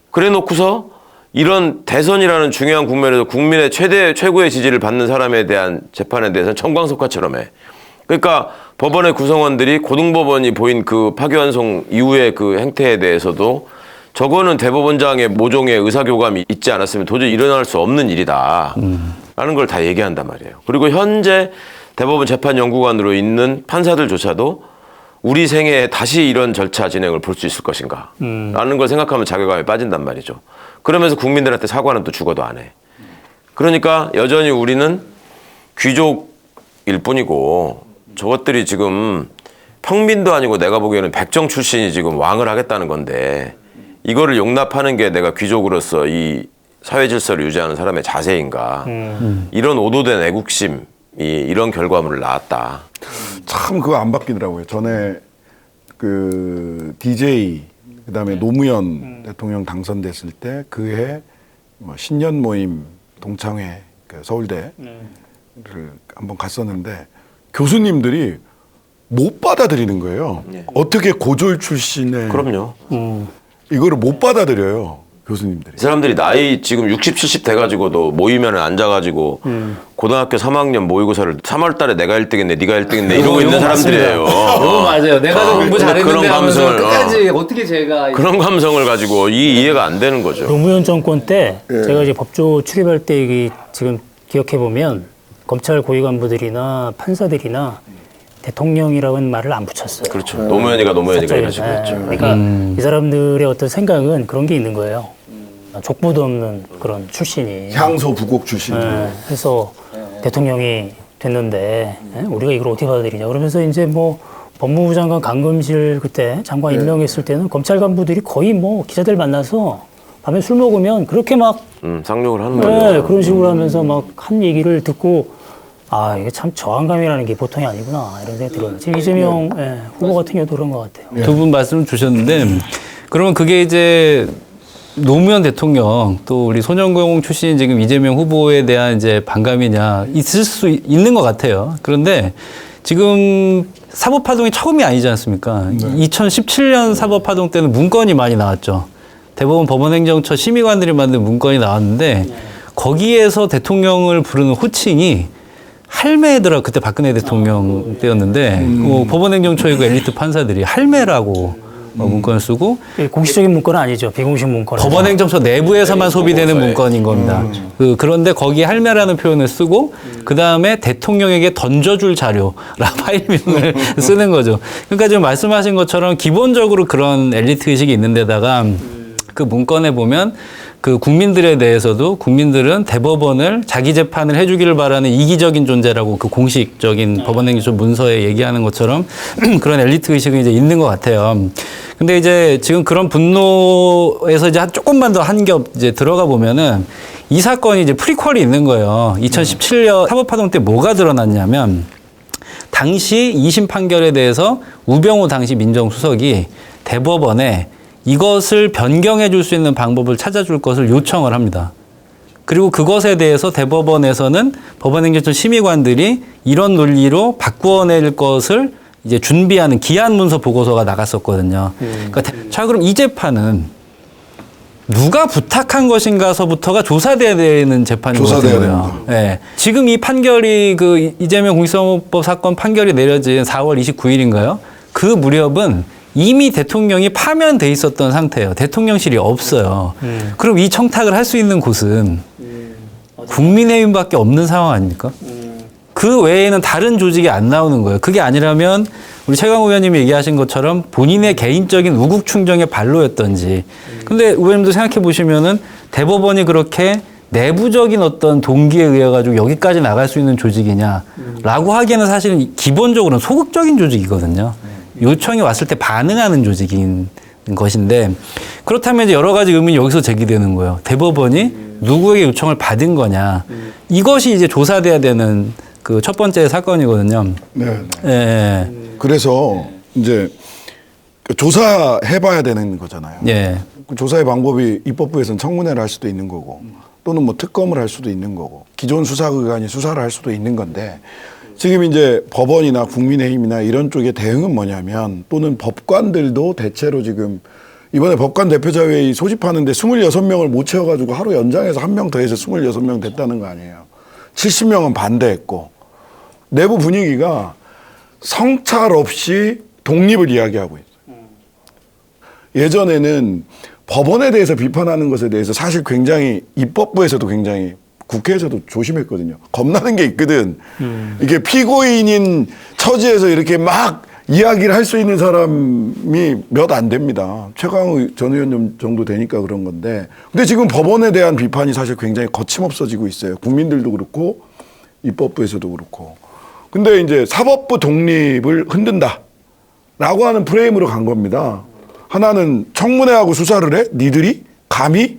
그래 놓고서 이런 대선이라는 중요한 국면에서 국민의 최고의 지지를 받는 사람에 대한 재판에 대해서는 청광석화처럼 해. 그러니까 법원의 구성원들이 고등법원이 보인 그 파기환송 이후의 그 행태에 대해서도 저거는 대법원장의 모종의 의사교감이 있지 않았으면 도저히 일어날 수 없는 일이다. 라는 걸 다 얘기한단 말이에요. 그리고 현재 대법원 재판연구관으로 있는 판사들조차도 우리 생애에 다시 이런 절차 진행을 볼 수 있을 것인가. 라는 걸 생각하면 자괴감에 빠진단 말이죠. 그러면서 국민들한테 사과는 또 죽어도 안 해. 그러니까 여전히 우리는 귀족일 뿐이고 저것들이 지금 평민도 아니고 내가 보기에는 백정 출신이 지금 왕을 하겠다는 건데 이거를 용납하는 게 내가 귀족으로서 이 사회 질서를 유지하는 사람의 자세인가. 이런 오도된 애국심이 이런 결과물을 낳았다. 참 그거 안 바뀌더라고요. 전에 그 DJ 그다음에 노무현 대통령 당선됐을 때 그해 뭐 신년 모임 동창회 그 서울대를 한번 갔었는데 교수님들이 못 받아들이는 거예요. 어떻게 고졸 출신의 그럼요. 이거를 못 받아들여요. 교수님들이. 이 사람들이 나이 지금 60, 70 돼가지고도 모이면 앉아가지고 고등학교 3학년 모의고사를 3월 달에 내가 1등했네, 네가 1등했네 이러고 있는 사람들이에요. 이거 맞아요. 내가 더 공부 잘했는데 그런 하면서 감성을, 끝까지 어떻게 제가 그런 감성을 가지고 이해가 안 되는 거죠. 노무현 정권 때 제가 이제 법조 출입할 때 지금 기억해 보면 검찰 고위 간부들이나 판사들이나 대통령이라는 말을 안 붙였어요. 그렇죠. 노무현이가 이런 식으로 했죠. 그러니까 이 사람들의 어떤 생각은 그런 게 있는 거예요. 족보도 없는 그런 출신이. 향소 부곡 출신. 해서 대통령이 됐는데 우리가 이걸 어떻게 받아들이냐. 그러면서 이제 뭐 법무부 장관 강금실 그때 장관 임명했을 때는 검찰 간부들이 거의 뭐 기자들 만나서 밤에 술 먹으면 그렇게 막 상용을 하는 거죠. 그런 식으로 하면서 막 한 얘기를 듣고 아, 이게 참 저항감이라는 게 보통이 아니구나 이런 생각이 들어요. 지금 이재명 후보 같은 경우도 그런 것 같아요. 두 분 말씀 주셨는데 그러면 그게 이제 노무현 대통령 또 우리 소년공 출신 지금 이재명 후보에 대한 이제 반감이냐 있을 수 있는 것 같아요. 그런데 지금 사법파동이 처음이 아니지 않습니까? 2017년 사법파동 때는 문건이 많이 나왔죠. 대법원 법원행정처 심의관들이 만든 문건이 나왔는데 거기에서 대통령을 부르는 호칭이 할매더라. 그때 박근혜 대통령 때였는데 법원행정처의 그 엘리트 판사들이 할매라고 문건을 쓰고 공식적인 문건은 아니죠. 비공식 문건. 법원행정처 내부에서만 소비되는 문건인 겁니다. 그런데 거기에 할매라는 표현을 쓰고 그 다음에 대통령에게 던져줄 자료라 파일명을 쓰는 거죠. 그러니까 지금 말씀하신 것처럼 기본적으로 그런 엘리트 의식이 있는 데다가 그 문건에 보면 그 국민들에 대해서도 국민들은 대법원을 자기 재판을 해주기를 바라는 이기적인 존재라고 그 공식적인 법원행정처 문서에 얘기하는 것처럼 그런 엘리트 의식은 이제 있는 것 같아요. 근데 이제 지금 그런 분노에서 이제 조금만 더 한 겹 이제 들어가 보면은 이 사건이 이제 프리퀄이 있는 거예요. 2017년 사법파동 때 뭐가 드러났냐면 당시 2심 판결에 대해서 우병우 당시 민정수석이 대법원에 이것을 변경해 줄 수 있는 방법을 찾아줄 것을 요청을 합니다. 그리고 그것에 대해서 대법원에서는 법원행정처 심의관들이 이런 논리로 바꾸어낼 것을 이제 준비하는 기한 문서 보고서가 나갔었거든요. 그러니까 자, 그럼 이 재판은 누가 부탁한 것인가서부터가 조사돼야 되는 재판이거든요. 네. 지금 이 판결이 그 이재명 공직선거법 사건 판결이 내려진 4월 29일인가요? 그 무렵은 이미 대통령이 파면돼 있었던 상태예요. 대통령실이 없어요. 그럼 이 청탁을 할 수 있는 곳은 국민의힘밖에 없는 상황 아닙니까? 그 외에는 다른 조직이 안 나오는 거예요. 그게 아니라면 우리 최강욱 의원님이 얘기하신 것처럼 본인의 개인적인 우국 충정의 발로였던지. 근데 의원님도 생각해 보시면은 대법원이 그렇게 내부적인 어떤 동기에 의해 가지고 여기까지 나갈 수 있는 조직이냐라고 하기에는 사실은 기본적으로는 소극적인 조직이거든요. 요청이 왔을 때 반응하는 조직인 것인데 그렇다면 이제 여러 가지 의문이 여기서 제기되는 거예요. 대법원이 누구에게 요청을 받은 거냐. 이것이 이제 조사돼야 되는 그 첫 번째 사건이거든요. 네. 예. 그래서 이제 조사해봐야 되는 거잖아요. 예. 그 조사의 방법이 입법부에서는 청문회를 할 수도 있는 거고 또는 뭐 특검을 할 수도 있는 거고 기존 수사기관이 수사를 할 수도 있는 건데 지금 이제 법원이나 국민의힘이나 이런 쪽의 대응은 뭐냐면 또는 법관들도 대체로 지금 이번에 법관 대표자회의 소집하는데 26명을 못 채워가지고 하루 연장해서 한 명 더해서 26명 됐다는 거 아니에요. 70명은 반대했고 내부 분위기가 성찰 없이 독립을 이야기하고 있어요. 예전에는 법원에 대해서 비판하는 것에 대해서 사실 굉장히 입법부에서도 굉장히 국회에서도 조심했거든요. 겁나는 게 있거든. 이게 피고인인 처지에서 이렇게 막 이야기를 할 수 있는 사람이 몇 안 됩니다. 최강욱 전 의원님 정도 되니까 그런 건데. 근데 지금 법원에 대한 비판이 사실 굉장히 거침없어지고 있어요. 국민들도 그렇고 입법부에서도 그렇고. 근데 이제 사법부 독립을 흔든다라고 하는 프레임으로 간 겁니다. 하나는 청문회하고 수사를 해? 니들이? 감히?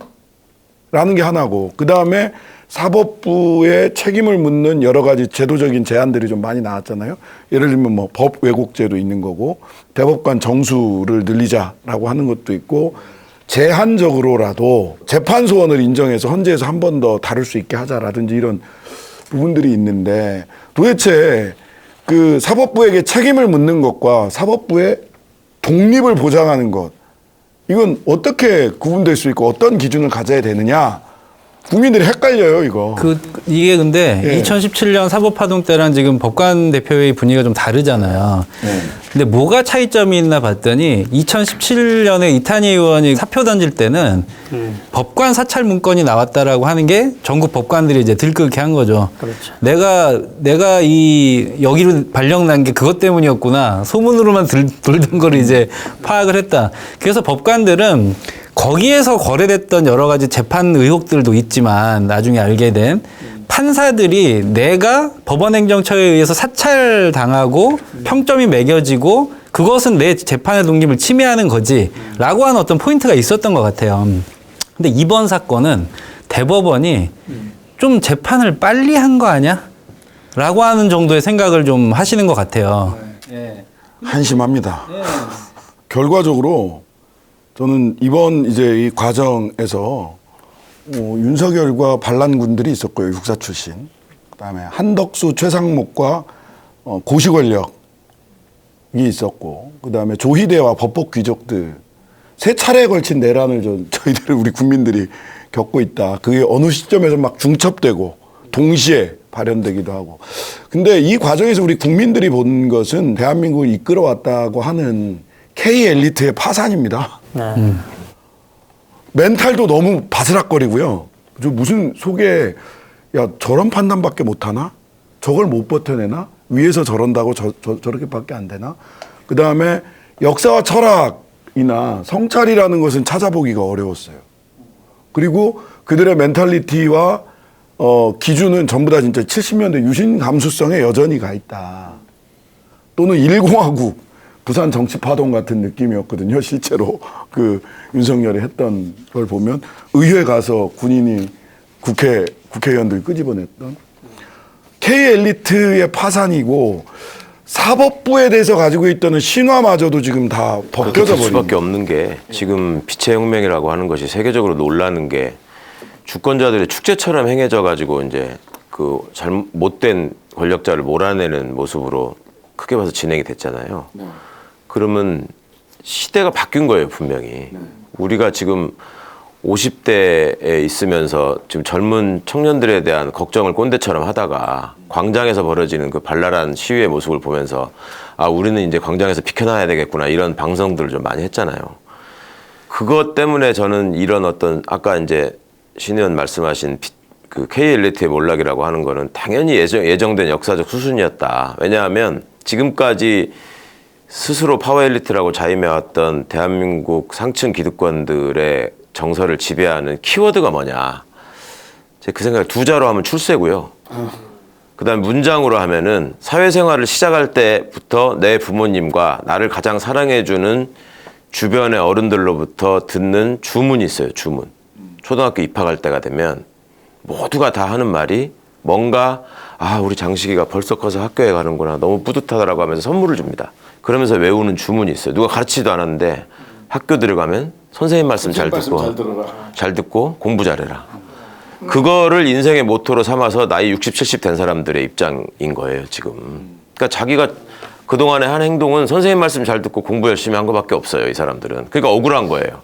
라는 게 하나고, 그 다음에 사법부의 책임을 묻는 여러 가지 제도적인 제안들이 좀 많이 나왔잖아요. 예를 들면 뭐 법 왜곡죄도 있는 거고, 대법관 정수를 늘리자라고 하는 것도 있고, 제한적으로라도 재판소원을 인정해서 헌재에서 한 번 더 다룰 수 있게 하자라든지 이런 부분들이 있는데, 도대체 그 사법부에게 책임을 묻는 것과 사법부의 독립을 보장하는 것, 이건 어떻게 구분될 수 있고 어떤 기준을 가져야 되느냐, 국민들이 헷갈려요, 이거. 이게 근데 예. 2017년 사법파동 때랑 지금 법관 대표회의 분위기가 좀 다르잖아요. 근데 뭐가 차이점이 있나 봤더니 2017년에 이탄희 의원이 사표 던질 때는 법관 사찰 문건이 나왔다라고 하는 게 전국 법관들이 이제 들끓게 한 거죠. 그렇죠. 내가 이 여기로 발령난 게 그것 때문이었구나. 소문으로만 돌던 걸 이제 파악을 했다. 그래서 법관들은 거기에서 거래됐던 여러 가지 재판 의혹들도 있지만 나중에 알게 된 판사들이 내가 법원행정처에 의해서 사찰당하고 평점이 매겨지고 그것은 내 재판의 독립을 침해하는 거지라고 하는 어떤 포인트가 있었던 것 같아요. 근데 이번 사건은 대법원이 좀 재판을 빨리 한 거 아니야? 라고 하는 정도의 생각을 좀 하시는 것 같아요. 한심합니다. 결과적으로 저는 이번 이제 이 과정에서 윤석열과 반란군들이 있었고요. 육사 출신. 그다음에 한덕수, 최상목과 고시 권력이 있었고, 그다음에 조희대와 법복 귀족들 세 차례에 걸친 내란을 저희들 우리 국민들이 겪고 있다. 그게 어느 시점에서 막 중첩되고 동시에 발현되기도 하고. 근데 이 과정에서 우리 국민들이 본 것은 대한민국을 이끌어왔다고 하는 K 엘리트의 파산입니다. 네. 멘탈도 너무 바스락거리고요. 저 무슨 속에 야 저런 판단밖에 못하나? 저걸 못 버텨내나? 위에서 저런다고 저렇게밖에 안 되나? 그 다음에 역사와 철학이나 성찰이라는 것은 찾아보기가 어려웠어요. 그리고 그들의 멘탈리티와 기준은 전부 다 진짜 70년대 유신 감수성에 여전히 가 있다. 또는 1공화국 부산 정치파동 같은 느낌이었거든요. 실제로 그 윤석열이 했던 걸 보면 의회 가서 군인이 국회의원들 끄집어냈던 K 엘리트의 파산이고, 사법부에 대해서 가지고 있던 신화마저도 지금 다 벗겨져 버린 수밖에 없는 게, 지금 빛의 혁명이라고 하는 것이 세계적으로 놀라는 게 주권자들의 축제처럼 행해져 가지고 이제 그 잘못된 권력자를 몰아내는 모습으로 크게 봐서 진행이 됐잖아요. 그러면 시대가 바뀐 거예요, 분명히. 우리가 지금 50대에 있으면서 지금 젊은 청년들에 대한 걱정을 꼰대처럼 하다가 광장에서 벌어지는 그 발랄한 시위의 모습을 보면서 아, 우리는 이제 광장에서 비켜나야 되겠구나, 이런 방송들을 좀 많이 했잖아요. 그것 때문에 저는 이런 어떤 아까 이제 신 의원 말씀하신 그 K 엘리트의 몰락이라고 하는 거는 당연히 예정된 역사적 수순이었다. 왜냐하면 지금까지 스스로 파워 엘리트라고 자임해왔던 대한민국 상층 기득권들의 정서를 지배하는 키워드가 뭐냐. 제 그 생각을 두 자로 하면 출세고요. 그다음 문장으로 하면은 사회생활을 시작할 때부터 내 부모님과 나를 가장 사랑해주는 주변의 어른들로부터 듣는 주문이 있어요. 주문. 초등학교 입학할 때가 되면 모두가 다 하는 말이 뭔가 우리 장식이가 벌써 커서 학교에 가는구나, 너무 뿌듯하다라고 하면서 선물을 줍니다. 그러면서 외우는 주문이 있어요. 누가 가르치지도 않았는데 학교 들어가면 선생님 말씀 잘 듣고 공부 잘해라. 그거를 인생의 모토로 삼아서 나이 60, 70 된 사람들의 입장인 거예요, 지금. 그러니까 자기가 그동안에 한 행동은 선생님 말씀 잘 듣고 공부 열심히 한 것밖에 없어요, 이 사람들은. 그러니까 억울한 거예요.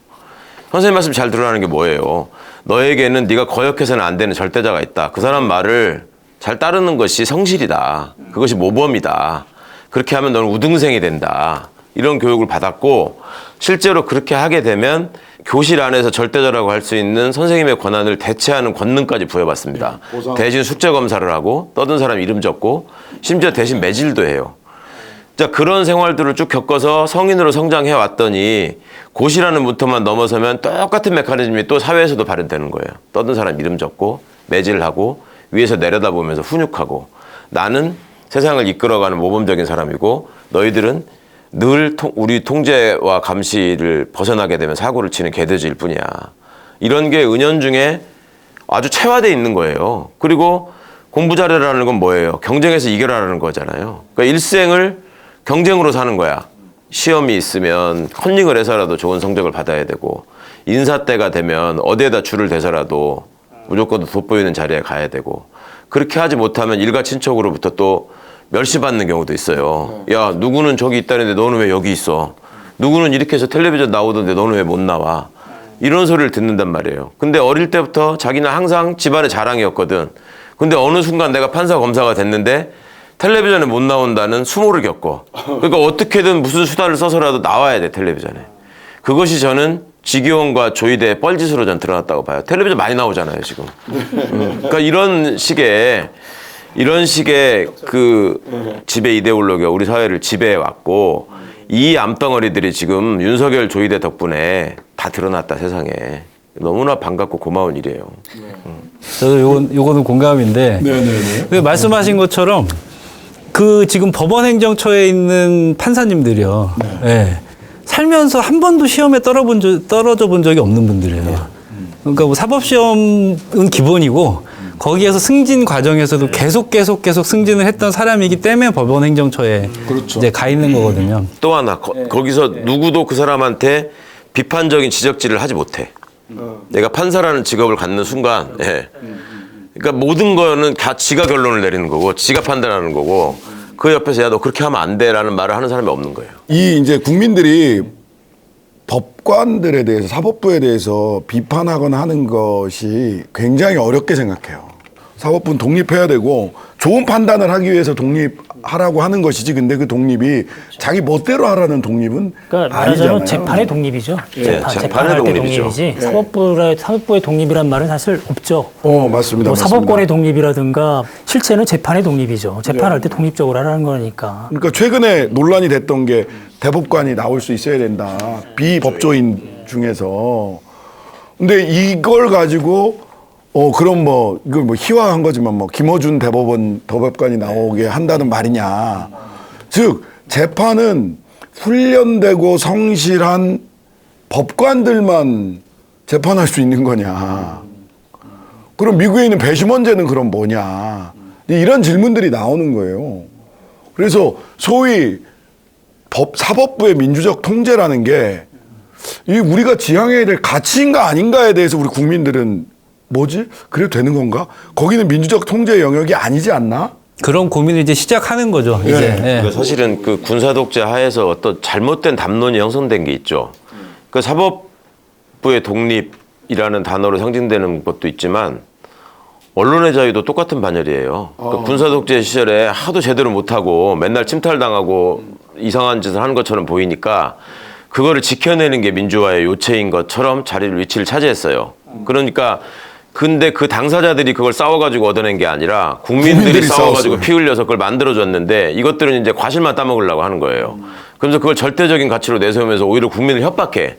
선생님 말씀 잘 들으라는 게 뭐예요? 너에게는 네가 거역해서는 안 되는 절대자가 있다. 그 사람 말을 잘 따르는 것이 성실이다. 그것이 모범이다. 그렇게 하면 너는 우등생이 된다. 이런 교육을 받았고, 실제로 그렇게 하게 되면 교실 안에서 절대자라고 할 수 있는 선생님의 권한을 대체하는 권능까지 부여받습니다. 대신 숙제 검사를 하고 떠든 사람 이름 적고 심지어 대신 매질도 해요. 자, 그런 생활들을 쭉 겪어서 성인으로 성장해 왔더니 고시라는 문턱만 넘어서면 똑같은 메커니즘이 또 사회에서도 발현되는 거예요. 떠든 사람 이름 적고 매질하고 위에서 내려다보면서 훈육하고, 나는 세상을 이끌어가는 모범적인 사람이고 너희들은 늘 우리 통제와 감시를 벗어나게 되면 사고를 치는 개돼지일 뿐이야. 이런 게 은연중에 아주 체화되어 있는 거예요. 그리고 공부 잘해라는 건 뭐예요? 경쟁에서 이겨라는 거잖아요. 그러니까 일생을 경쟁으로 사는 거야. 시험이 있으면 컨닝을 해서라도 좋은 성적을 받아야 되고 인사 때가 되면 어디에다 줄을 대서라도 무조건 돋보이는 자리에 가야 되고 그렇게 하지 못하면 일가 친척으로부터 또 멸시받는 경우도 있어요. 야, 누구는 저기 있다는데 너는 왜 여기 있어? 누구는 이렇게 해서 텔레비전 나오던데 너는 왜 못 나와? 이런 소리를 듣는단 말이에요. 근데 어릴 때부터 자기는 항상 집안의 자랑이었거든. 근데 어느 순간 내가 판사 검사가 됐는데 텔레비전에 못 나온다는 수모를 겪어. 그러니까 어떻게든 무슨 수단을 써서라도 나와야 돼, 텔레비전에. 그것이 저는 지기원과 조이대의 뻘짓으로 전 드러났다고 봐요. 텔레비전 많이 나오잖아요, 지금. 그러니까 이런 식의 그 지배 이데올로기가 우리 사회를 지배해 왔고 이 암덩어리들이 지금 윤석열 조이대 덕분에 다 드러났다, 세상에. 너무나 반갑고 고마운 일이에요. 저도 요거는 공감인데 그 말씀하신 것처럼 그 지금 법원행정처에 있는 판사님들이요. 네. 살면서 한 번도 시험에 떨어져 본 적이 없는 분들이에요. 그러니까 뭐 사법시험은 기본이고 거기에서 승진 과정에서도 계속 승진을 했던 사람이기 때문에 법원행정처에 이제 가 있는 거거든요. 또 하나 거기서 누구도 그 사람한테 비판적인 지적질을 하지 못해. 내가 판사라는 직업을 갖는 순간, 그러니까 모든 거는 다 지가 결론을 내리는 거고, 지가 판단하는 거고, 그 옆에서 야, 너 그렇게 하면 안 돼라는 말을 하는 사람이 없는 거예요. 이 이제 국민들이 법관들에 대해서 사법부에 대해서 비판하거나 하는 것이 굉장히 어렵게 생각해요. 사법부는 독립해야 되고 좋은 판단을 하기 위해서 독립하라고 하는 것이지 근데 그 독립이 자기 멋대로 하라는 독립은 그러니까 아니잖아요. 말하자면 재판의 독립이죠. 재판의 재판할 때 독립이죠. 독립이지. 사법부의 독립이란 말은 사실 없죠. 맞습니다. 뭐 사법권의 독립이라든가 실체는 재판의 독립이죠. 재판할 때 독립적으로 하라는 거니까. 그러니까 최근에 논란이 됐던 게 대법관이 나올 수 있어야 된다. 비법조인 중에서. 근데 이걸 가지고 그럼 이걸 희화한 거지만 김어준 대법관이 나오게 한다는 말이냐. 즉, 재판은 훈련되고 성실한 법관들만 재판할 수 있는 거냐. 그럼 미국에 있는 배심원제는 그럼 뭐냐. 이런 질문들이 나오는 거예요. 그래서 소위 사법부의 민주적 통제라는 게 우리가 지향해야 될 가치인가 아닌가에 대해서 우리 국민들은 뭐지? 그래도 되는 건가? 거기는 민주적 통제 영역이 아니지 않나? 그런 고민을 이제 시작하는 거죠. 이제. 그러니까 사실은 그 군사 독재 하에서 어떤 잘못된 담론이 형성된 게 있죠. 그 사법부의 독립이라는 단어로 상징되는 것도 있지만 언론의 자유도 똑같은 반열이에요. 그러니까 군사 독재 시절에 하도 제대로 못하고 맨날 침탈당하고 이상한 짓을 하는 것처럼 보이니까 그거를 지켜내는 게 민주화의 요체인 것처럼 위치를 차지했어요. 그러니까 근데 그 당사자들이 그걸 싸워가지고 얻어낸 게 아니라 국민들이 싸워가지고 피 흘려서 그걸 만들어줬는데 이것들은 이제 과실만 따먹으려고 하는 거예요. 그래서 그걸 절대적인 가치로 내세우면서 오히려 국민을 협박해.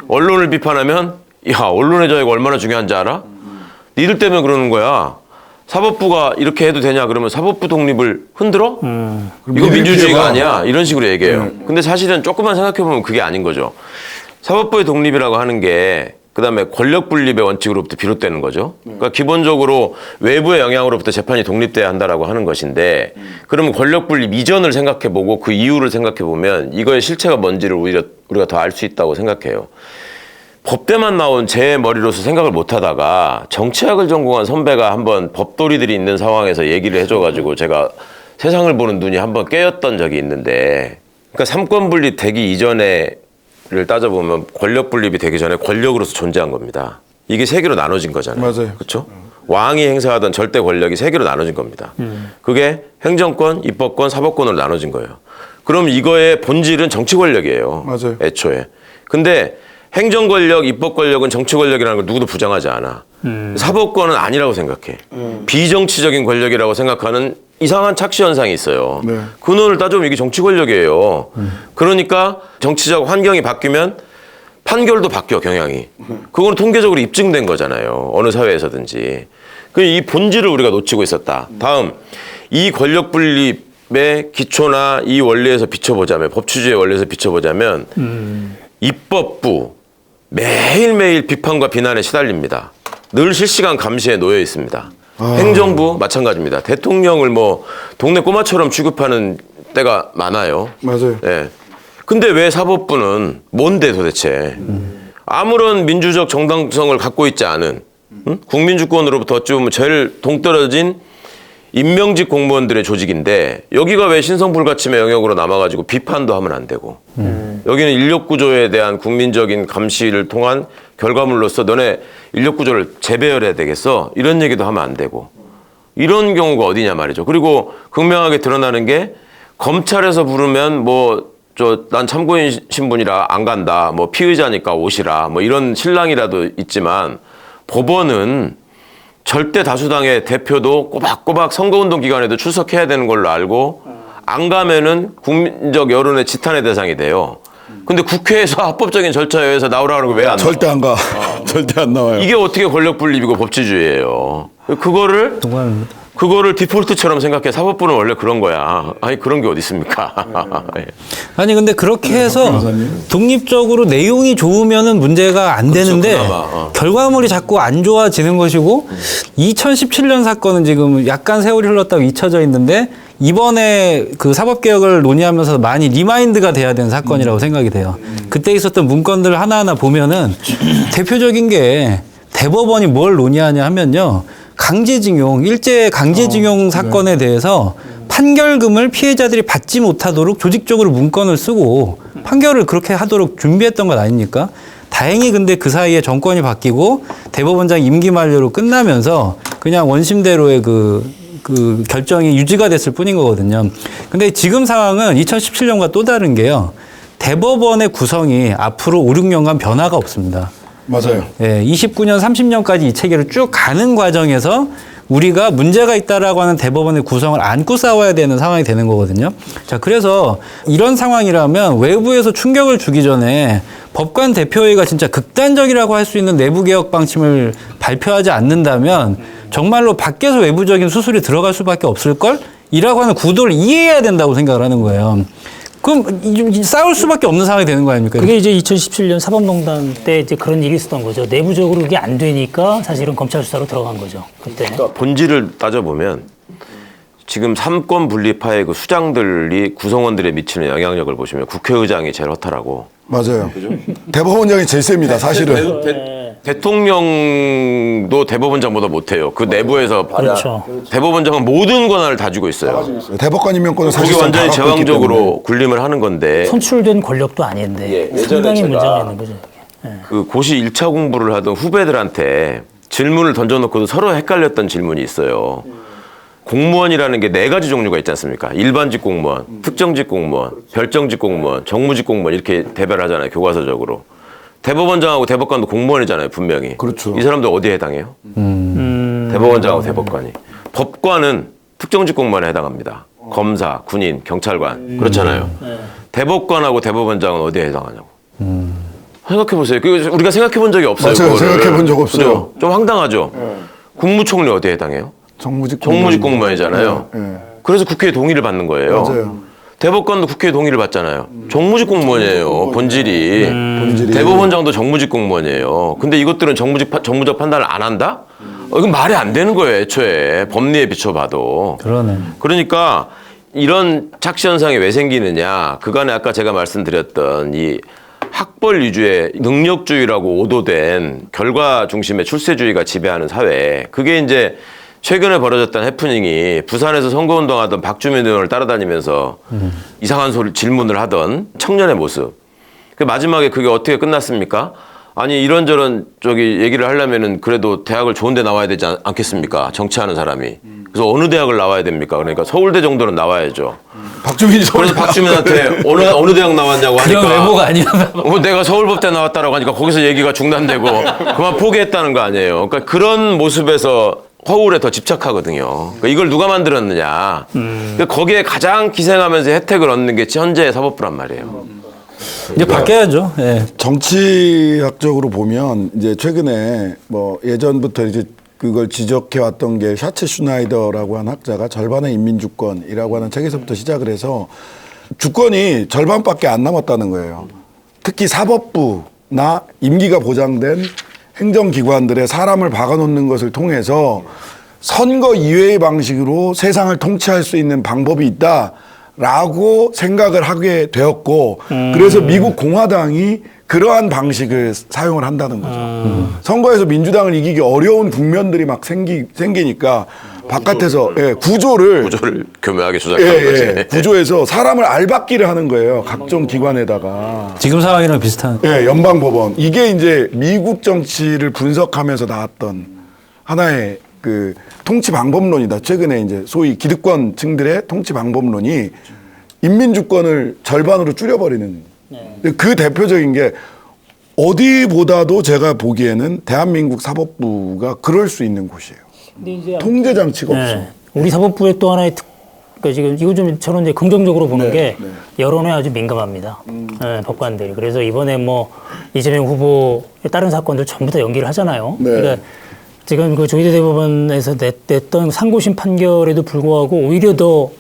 언론을 비판하면 야, 언론의 자유가 얼마나 중요한지 알아? 니들 때문에 그러는 거야. 사법부가 이렇게 해도 되냐 그러면 사법부 독립을 흔들어? 이거 민주주의가 아니야. 이런 식으로 얘기해요. 근데 사실은 조금만 생각해보면 그게 아닌 거죠. 사법부의 독립이라고 하는 게 그다음에 권력 분립의 원칙으로부터 비롯되는 거죠. 그러니까 기본적으로 외부의 영향으로부터 재판이 독립돼야 한다라고 하는 것인데 그러면 권력 분립 이전을 생각해보고 그 이유를 생각해보면 이거의 실체가 뭔지를 오히려 우리가 더 알 수 있다고 생각해요. 법대만 나온 제 머리로서 생각을 못하다가 정치학을 전공한 선배가 한번 법도리들이 있는 상황에서 얘기를 해줘가지고 제가 세상을 보는 눈이 한번 깨었던 적이 있는데 그러니까 삼권 분립 되기 이전에 를 따져보면 권력 분립이 되기 전에 권력으로서 존재한 겁니다. 이게 세 개로 나눠진 거잖아요. 맞아요. 그렇죠? 왕이 행사하던 절대 권력이 세 개로 나눠진 겁니다. 그게 행정권, 입법권, 사법권으로 나눠진 거예요. 그럼 이거의 본질은 정치 권력이에요. 맞아요. 애초에. 근데 행정 권력, 입법 권력은 정치 권력이라는 걸 누구도 부정하지 않아. 사법권은 아니라고 생각해. 비정치적인 권력이라고 생각하는 이상한 착시 현상이 있어요. 네. 근원을 따져보면 이게 정치 권력이에요. 그러니까 정치적 환경이 바뀌면 판결도 바뀌어, 경향이. 그건 통계적으로 입증된 거잖아요. 어느 사회에서든지. 이 본질을 우리가 놓치고 있었다. 다음, 이 권력 분립 헌법의 기초나 이 원리에서 비춰보자면 법치주의 원리에서 비춰보자면 입법부 매일매일 비판과 비난에 시달립니다. 늘 실시간 감시에 놓여 있습니다. 행정부 마찬가지입니다. 대통령을 뭐 동네 꼬마처럼 취급하는 때가 많아요. 맞아요. 예. 근데 왜 사법부는 뭔데 도대체? 아무런 민주적 정당성을 갖고 있지 않은 국민주권으로부터 어찌 보면 제일 동떨어진 임명직 공무원들의 조직인데 여기가 왜 신성불가침의 영역으로 남아가지고 비판도 하면 안 되고 여기는 인력구조에 대한 국민적인 감시를 통한 결과물로서 너네 인력구조를 재배열해야 되겠어? 이런 얘기도 하면 안 되고 이런 경우가 어디냐 말이죠. 그리고 극명하게 드러나는 게 검찰에서 부르면 난 참고인 신분이라 안 간다. 뭐 피의자니까 오시라. 뭐 이런 신랑이라도 있지만 법원은 절대 다수당의 대표도 꼬박꼬박 선거운동 기간에도 출석해야 되는 걸로 알고 안 가면은 국민적 여론의 지탄의 대상이 돼요. 근데 국회에서 합법적인 절차에 의해서 나오라는 거 왜 안 나와? 절대 안 가. 절대 안 나와요. 이게 어떻게 권력 분립이고 법치주의예요. 그거를 디폴트처럼 생각해. 사법부는 원래 그런 거야. 아니 그런 게 어디 있습니까? 예. 아니 근데 그렇게 해서 독립적으로 내용이 좋으면은 문제가 안 되는데 그나마, 결과물이 자꾸 안 좋아지는 것이고 2017년 사건은 지금 약간 세월이 흘렀다고 잊혀져 있는데 이번에 그 사법개혁을 논의하면서 많이 리마인드가 돼야 되는 사건이라고 생각이 돼요. 그때 있었던 문건들 하나하나 보면은 대표적인 게 대법원이 뭘 논의하냐 하면요. 강제징용, 일제 강제징용 사건에 대해서 판결금을 피해자들이 받지 못하도록 조직적으로 문건을 쓰고 판결을 그렇게 하도록 준비했던 것 아닙니까? 다행히 근데 그 사이에 정권이 바뀌고 대법원장 임기 만료로 끝나면서 그냥 원심대로의 그 결정이 유지가 됐을 뿐인 거거든요. 근데 지금 상황은 2017년과 또 다른 게요. 대법원의 구성이 앞으로 5, 6년간 변화가 없습니다. 맞아요. 예, 29년, 30년까지 이 체계를 쭉 가는 과정에서 우리가 문제가 있다라고 하는 대법원의 구성을 안고 싸워야 되는 상황이 되는 거거든요. 자, 그래서 이런 상황이라면 외부에서 충격을 주기 전에 법관 대표회의가 진짜 극단적이라고 할 수 있는 내부 개혁 방침을 발표하지 않는다면 정말로 밖에서 외부적인 수술이 들어갈 수밖에 없을걸? 이라고 하는 구도를 이해해야 된다고 생각을 하는 거예요. 그럼 싸울 수밖에 없는 상황이 되는 거 아닙니까? 그게 이제 2017년 사법농단 때 이제 그런 일이 있었던 거죠. 내부적으로 그게 안 되니까 사실은 검찰 수사로 들어간 거죠. 그때. 그러니까 본질을 따져보면 지금 삼권 분립파의 그 수장들이 구성원들에 미치는 영향력을 보시면 국회의장이 제일 허탈하고 맞아요. 대법원장이 제일 셉니다. 사실은. 대통령도 대법원장보다 못해요. 그 내부에서 그렇죠. 대법원장은 모든 권한을 다 쥐고 있어요. 대법관 임명권을 그게 사실상 완전히 다 갖고 있기 때문에. 제왕적으로 군림을 하는 건데 선출된 권력도 아닌데 상당히 문제가 있는 거죠. 그 고시 1차 공부를 하던 후배들한테 질문을 던져놓고도 서로 헷갈렸던 질문이 있어요. 공무원이라는 게 4가지 종류가 있지 않습니까? 일반직 공무원, 특정직 공무원, 별정직 공무원, 정무직 공무원 이렇게 대별하잖아요. 교과서적으로. 대법원장하고 대법관도 공무원이잖아요. 분명히. 그렇죠. 이 사람들 어디에 해당해요? 대법원장하고 대법관이. 법관은 특정직 공무원에 해당합니다. 검사, 군인, 경찰관 그렇잖아요. 대법관하고 대법원장은 어디에 해당하냐고. 생각해보세요. 우리가 생각해본 적이 없어요. 맞아요. 그거를. 생각해본 적 없어요. 그죠? 좀 황당하죠. 국무총리 어디에 해당해요? 정무직 공무원이잖아요. 그래서 국회의 동의를 받는 거예요. 맞아요. 대법관도 국회의 동의를 받잖아요. 정무직 공무원이에요. 본질이. 대법원장도 정무직 공무원이에요. 근데 이것들은 정무적 판단을 안 한다? 이건 말이 안 되는 거예요. 애초에. 법리에 비춰봐도. 그러네. 그러니까 이런 착시 현상이 왜 생기느냐. 그간에 아까 제가 말씀드렸던 이 학벌 위주의 능력주의라고 오도된 결과 중심의 출세주의가 지배하는 사회. 그게 이제 최근에 벌어졌던 해프닝이 부산에서 선거운동하던 박주민 의원을 따라다니면서 이상한 질문을 하던 청년의 모습. 마지막에 그게 어떻게 끝났습니까? 아니 이런저런 얘기를 하려면은 그래도 대학을 좋은 데 나와야 되지 않겠습니까? 정치하는 사람이. 그래서 어느 대학을 나와야 됩니까? 그러니까 서울대 정도는 나와야죠. 박주민이 그래서 박주민한테 어느 대학 나왔냐고 하니까 그런 외모가 아니야. 내가 서울법대 나왔다라고 하니까 거기서 얘기가 중단되고 그만 포기했다는 거 아니에요. 그러니까 그런 모습에서 허울에 더 집착하거든요. 그러니까 이걸 누가 만들었느냐. 그러니까 거기에 가장 기생하면서 혜택을 얻는 게 현재의 사법부란 말이에요. 이제 바뀌어야죠. 예. 정치학적으로 보면 이제 최근에 뭐 예전부터 이제 그걸 지적해왔던 게 샤츠 슈나이더라고 하는 학자가 절반의 인민주권이라고 하는 책에서부터 시작을 해서 주권이 절반밖에 안 남았다는 거예요. 특히 사법부나 임기가 보장된 행정기관들의 사람을 박아놓는 것을 통해서 선거 이외의 방식으로 세상을 통치할 수 있는 방법이 있다라고 생각을 하게 되었고 그래서 미국 공화당이 그러한 방식을 사용을 한다는 거죠. 선거에서 민주당을 이기기 어려운 국면들이 막 생기니까 바깥에서 구조를 교묘하게 조작하는 거지. 구조에서 사람을 알박기를 하는 거예요. 각종 기관에다가. 지금 상황이랑 비슷한. 연방법원. 이게 이제 미국 정치를 분석하면서 나왔던 하나의 그 통치 방법론이다. 최근에 이제 소위 기득권층들의 통치 방법론이 인민주권을 절반으로 줄여버리는. 그 대표적인 게 어디보다도 제가 보기에는 대한민국 사법부가 그럴 수 있는 곳이에요. 통제 장치가 없어. 우리 사법부의 또 하나의 그러니까 지금 이거 좀 저는 이제 긍정적으로 보는 게 여론에 아주 민감합니다. 법관들이. 그래서 이번에 뭐 이재명 후보의 다른 사건들 전부 다 연기를 하잖아요. 그러니까 지금 그 조희대 대법원에서 냈던 상고심 판결에도 불구하고 오히려 더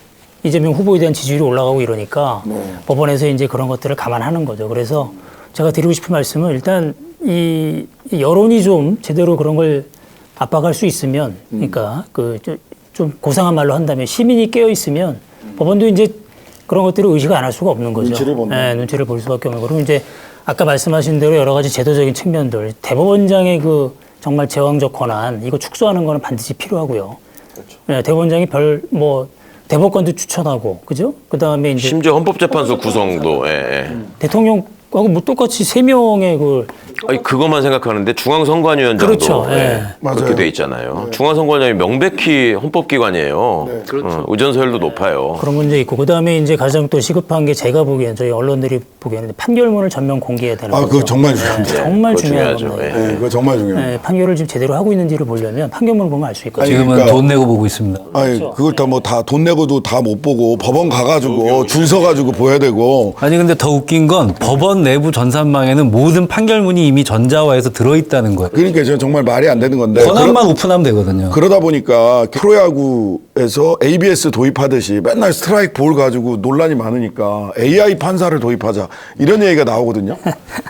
이재명 후보에 대한 지지율이 올라가고 이러니까 법원에서 이제 그런 것들을 감안하는 거죠. 그래서 제가 드리고 싶은 말씀은 일단 이 여론이 좀 제대로 그런 걸 압박할 수 있으면, 그러니까 그 좀 고상한 말로 한다면 시민이 깨어 있으면 법원도 이제 그런 것들을 의식 안 할 수가 없는 거죠. 눈치를 본다. 네, 눈치를 볼 수밖에 없는 거. 그리고 이제 아까 말씀하신 대로 여러 가지 제도적인 측면들, 대법원장의 그 정말 제왕적 권한 이거 축소하는 거는 반드시 필요하고요. 네, 대법원장이 대법관도 추천하고, 그죠? 그 다음에 이제 심지어 헌법재판소 구성도. 대통령하고 뭐 똑같이 3명의 그 아니, 그것만 생각하는데 중앙선관위원장도 그렇죠. 그렇게 돼 있잖아요. 중앙선관위원장이 명백히 헌법기관이에요. 의전서열도 높아요. 그런 문제 있고, 그 다음에 이제 가장 또 시급한 게 제가 보기엔 저희 언론들이 보기에는 판결문을 전면 공개해야 되는 거죠. 그거 정말 중요합니다. 정말 그거 중요한 중요하죠. 건데. 그거 정말 중요해요. 판결을 지금 제대로 하고 있는지를 보려면 판결문을 보면 알 수 있거든요. 지금은 그러니까- 돈 내고 보고 있습니다. 아니, 그걸 다 뭐 다 돈 내고도 다 못 보고 법원 가가지고 줄 서가지고 보야 되고. 아니 근데 더 웃긴 건 법원 내부 전산망에는 모든 판결문이 이미 전자화해서 들어있다는 거예요. 그러니까 저는 정말 말이 안 되는 건데. 권한만 오픈하면 되거든요. 그러다 보니까 프로야구에서 ABS 도입하듯이 맨날 스트라이크 볼 가지고 논란이 많으니까 AI 판사를 도입하자 이런 얘기가 나오거든요.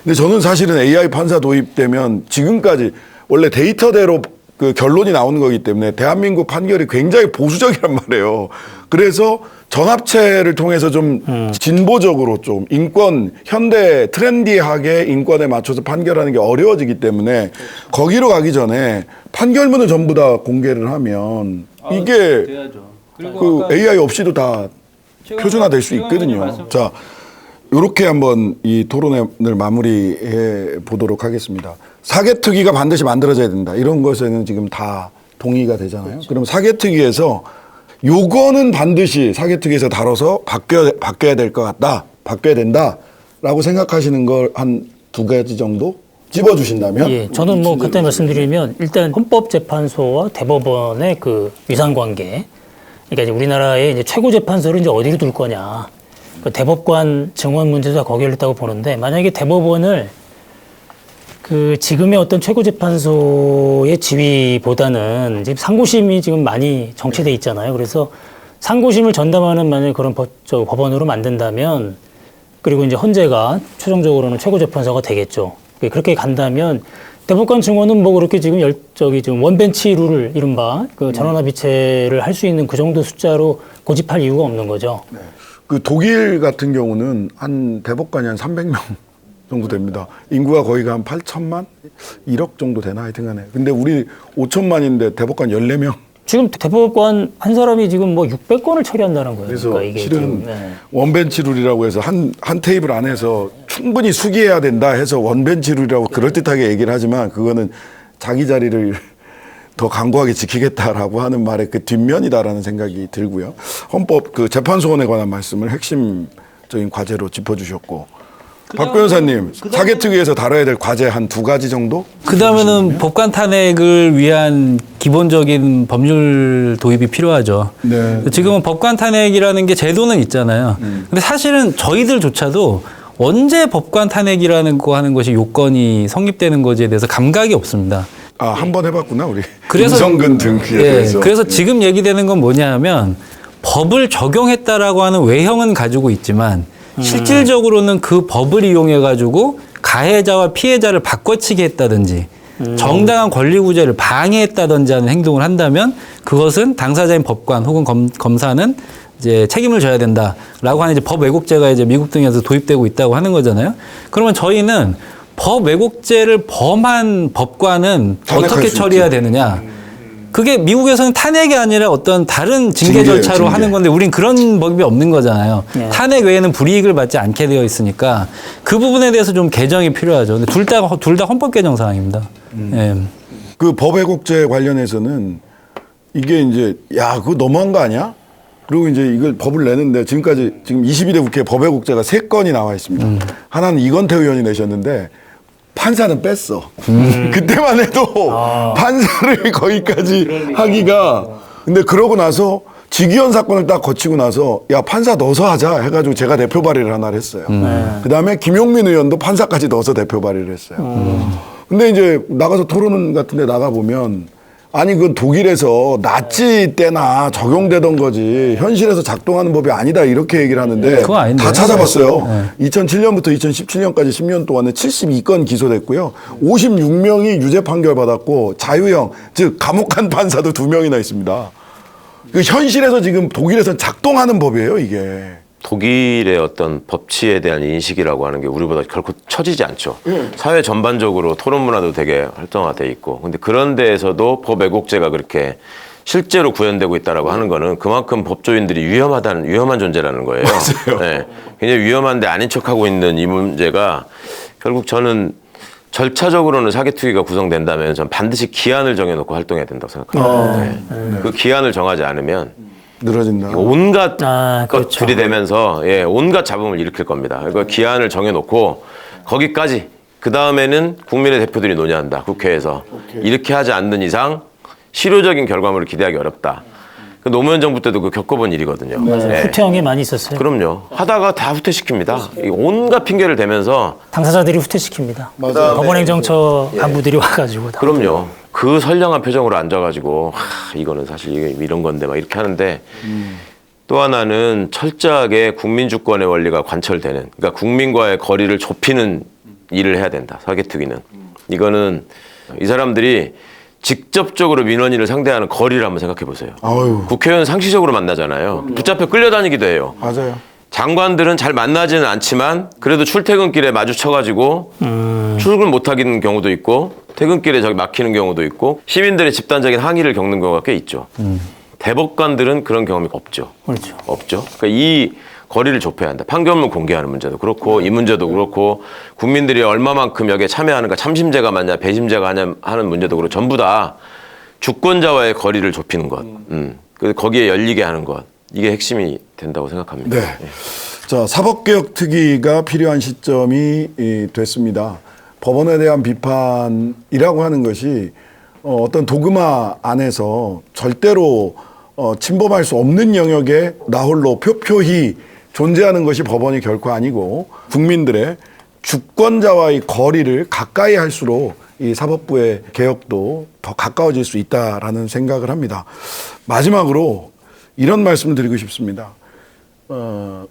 근데 저는 사실은 AI 판사 도입되면 지금까지 원래 데이터대로 그 결론이 나오는 거기 때문에 대한민국 판결이 굉장히 보수적이란 말이에요. 그래서 전합체를 통해서 좀 진보적으로 좀 인권, 현대 트렌디하게 인권에 맞춰서 판결하는 게 어려워지기 때문에 거기로 가기 전에 판결문을 전부 다 공개를 하면 이게 그 AI 없이도 다 표준화될 수 있거든요. 자, 요렇게 한번 이 토론을 마무리해 보도록 하겠습니다. 사개특위가 반드시 만들어져야 된다. 이런 것에는 지금 다 동의가 되잖아요. 그럼 사개특위에서 요거는 반드시 사개특위에서 다뤄서 바뀌어야 될 것 같다. 바뀌어야 된다라고 생각하시는 걸 한 2가지 정도 집어주신다면? 예, 저는 뭐 그때 말씀드리면 일단 헌법재판소와 대법원의 그 위상관계, 그러니까 이제 우리나라의 이제 최고재판소를 이제 어디로 둘 거냐, 그 대법관 증원 문제도 다 거기에 있다고 보는데 만약에 대법원을 그 지금의 어떤 최고재판소의 지위보다는 지금 상고심이 지금 많이 정체돼 있잖아요. 그래서 상고심을 전담하는 만약에 그런 법원으로 만든다면 그리고 이제 헌재가 최종적으로는 최고재판소가 되겠죠. 그렇게 간다면 대법관 증원은 뭐 그렇게 지금 지금 원벤치 룰을 이른바 그 전원합의체를 할 수 있는 그 정도 숫자로 고집할 이유가 없는 거죠. 네. 그 독일 같은 경우는 한 대법관이 한 300명 정도 됩니다. 인구가 거의가 한 8천만? 1억 정도 되나 하여튼 간에. 근데 우리 5천만인데 대법관 14명. 지금 대법관 한 사람이 지금 뭐 600건을 처리한다는 거예요. 그래서 그러니까 이게 실은 지금, 원벤치 룰이라고 해서 한 테이블 안에서 충분히 숙의해야 된다 해서 원벤치 룰이라고 그럴듯하게 얘기를 하지만 그거는 자기 자리를 더 강고하게 지키겠다라고 하는 말의 그 뒷면이다라는 생각이 들고요. 헌법 그 재판소원에 관한 말씀을 핵심적인 과제로 짚어주셨고 박 변호사님 사개특위에서 다뤄야 될 과제 한 2가지 정도? 그 다음에는 법관 탄핵을 위한 기본적인 법률 도입이 필요하죠. 네. 지금은 법관 탄핵이라는 게 제도는 있잖아요. 근데 사실은 저희들조차도 언제 법관 탄핵이라는 거 하는 것이 요건이 성립되는 것에 대해서 감각이 없습니다. 한 번 해봤구나 우리. 그래서 임성근 등기에 예, 대해서. 그래서 지금 얘기되는 건 뭐냐면 법을 적용했다라고 하는 외형은 가지고 있지만 실질적으로는 그 법을 이용해 가지고 가해자와 피해자를 바꿔치기 했다든지 정당한 권리구제를 방해했다든지 하는 행동을 한다면 그것은 당사자인 법관 혹은 검사는 이제 책임을 져야 된다라고 하는 이제 법 왜곡죄가 이제 미국 등에서 도입되고 있다고 하는 거잖아요. 그러면 저희는 법 왜곡죄를 범한 법관은 탄핵할 어떻게 수 처리해야 있지. 되느냐? 그게 미국에서는 탄핵이 아니라 어떤 다른 징계 징계예요, 절차로 징계. 하는 건데 우린 그런 법이 없는 거잖아요. 예. 탄핵 외에는 불이익을 받지 않게 되어 있으니까 그 부분에 대해서 좀 개정이 필요하죠. 근데 둘 다 헌법 개정 사항입니다. 예. 그 법왜곡죄 관련해서는 이게 이제 야 그거 너무한 거 아니야? 그리고 이제 이걸 법을 내는데 지금까지 지금 21대 국회에 법왜곡죄가 3건이 나와 있습니다. 하나는 이건태 의원이 내셨는데 판사는 뺐어. 그때만 해도 판사를 거기까지 하기가 근데 그러고 나서 직위원 사건을 딱 거치고 나서 야 판사 넣어서 하자 해가지고 제가 대표 발의를 하나를 했어요. 그다음에 김용민 의원도 판사까지 넣어서 대표 발의를 했어요. 근데 이제 나가서 토론 같은 데 나가보면 아니 그건 독일에서 나치 때나 적용되던 거지 현실에서 작동하는 법이 아니다 이렇게 얘기를 하는데 그건 아닌데요. 다 찾아봤어요. 2007년부터 2017년까지 10년 동안에 72건 기소됐고요. 56명이 유죄 판결 받았고 자유형 즉 감옥 간 판사도 2명이나 있습니다. 그 현실에서 지금 독일에서 작동하는 법이에요 이게. 독일의 어떤 법치에 대한 인식이라고 하는 게 우리보다 결코 처지지 않죠. 사회 전반적으로 토론 문화도 되게 활성화돼 있고, 근데 그런 데에서도 법 왜곡죄가 그렇게 실제로 구현되고 있다라고 하는 거는 그만큼 법조인들이 위험한 존재라는 거예요. 맞아요. 네. 굉장히 위험한데 아닌 척하고 있는 이 문제가 결국 저는 절차적으로는 사개특위가 구성된다면 전 반드시 기한을 정해놓고 활동해야 된다고 생각합니다. 그 기한을 정하지 않으면 늘어진다. 온갖 그렇죠. 것들이 되면서 온갖 잡음을 일으킬 겁니다. 그러니까 기한을 정해놓고 거기까지 그 다음에는 국민의 대표들이 논의한다. 국회에서 이렇게 하지 않는 이상 실효적인 결과물을 기대하기 어렵다. 그 노무현 정부 때도 그 겪어본 일이거든요. 네. 후퇴한 게 많이 있었어요. 그럼요. 하다가 다 후퇴시킵니다. 이 온갖 핑계를 대면서 당사자들이 후퇴시킵니다. 법원행정처 간부들이 와가지고. 다. 그럼요. 그 선량한 표정으로 앉아가지고 이거는 사실 이런 건데 막 이렇게 하는데 또 하나는 철저하게 국민주권의 원리가 관철되는 그러니까 국민과의 거리를 좁히는 일을 해야 된다. 사개특위는. 이거는 이 사람들이 직접적으로 민원인을 상대하는 거리를 한번 생각해 보세요. 아유. 국회의원 상시적으로 만나잖아요. 붙잡혀 끌려다니기도 해요. 맞아요. 장관들은 잘 만나지는 않지만 그래도 출퇴근길에 마주쳐가지고 출근 못하는 경우도 있고 퇴근길에 저기 막히는 경우도 있고 시민들의 집단적인 항의를 겪는 경우가 꽤 있죠. 대법관들은 그런 경험이 없죠. 그렇죠. 없죠. 그러니까 이 거리를 좁혀야 한다. 판결문 공개하는 문제도 그렇고 이 문제도 그렇고 국민들이 얼마만큼 여기에 참여하는가 참심제가 맞냐 배심제가 하냐 하는 문제도 그렇고 전부 다 주권자와의 거리를 좁히는 것. 그래서 거기에 열리게 하는 것. 이게 핵심이 된다고 생각합니다. 네. 자, 사법개혁특위가 필요한 시점이 됐습니다. 법원에 대한 비판이라고 하는 것이 어떤 도그마 안에서 절대로 침범할 수 없는 영역에 나홀로 표표히 존재하는 것이 법원이 결코 아니고 국민들의 주권자와의 거리를 가까이 할수록 이 사법부의 개혁도 더 가까워질 수 있다라는 생각을 합니다. 마지막으로 이런 말씀을 드리고 싶습니다.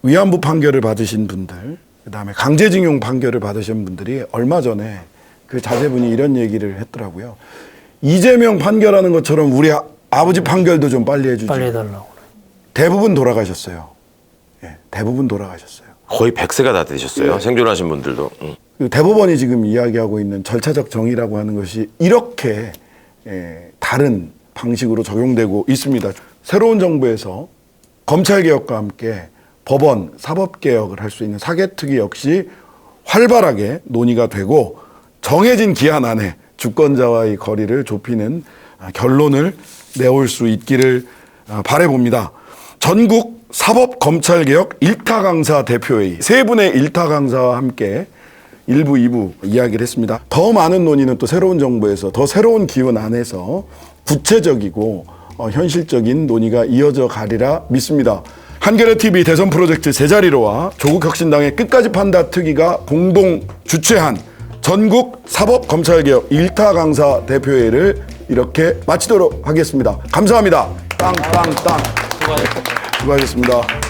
위안부 판결을 받으신 분들, 그다음에 강제징용 판결을 받으신 분들이 얼마 전에 그 자제분이 이런 얘기를 했더라고요. 이재명 판결하는 것처럼 우리 아버지 판결도 좀 빨리 해주지. 빨리 해달라고. 대부분 돌아가셨어요. 예, 대부분 돌아가셨어요. 거의 100세가 다 되셨어요. 생존하신 분들도. 그 대법원이 지금 이야기하고 있는 절차적 정의라고 하는 것이 이렇게 다른 방식으로 적용되고 있습니다. 새로운 정부에서 검찰개혁과 함께 법원, 사법개혁을 할 수 있는 사개특위 역시 활발하게 논의가 되고 정해진 기한 안에 주권자와의 거리를 좁히는 결론을 내올 수 있기를 바라봅니다. 전국 사법검찰개혁 일타 강사 대표회의 세 분의 일타 강사와 함께 1부, 2부 이야기를 했습니다. 더 많은 논의는 또 새로운 정부에서 더 새로운 기운 안에서 구체적이고 현실적인 논의가 이어져 가리라 믿습니다. 한겨레TV 대선 프로젝트 제자리로와 조국혁신당의 끝까지 판다 특위가 공동 주최한 전국 사법검찰개혁 1타 강사 대표회의를 이렇게 마치도록 하겠습니다. 감사합니다. 땅땅땅. 수고하셨습니다.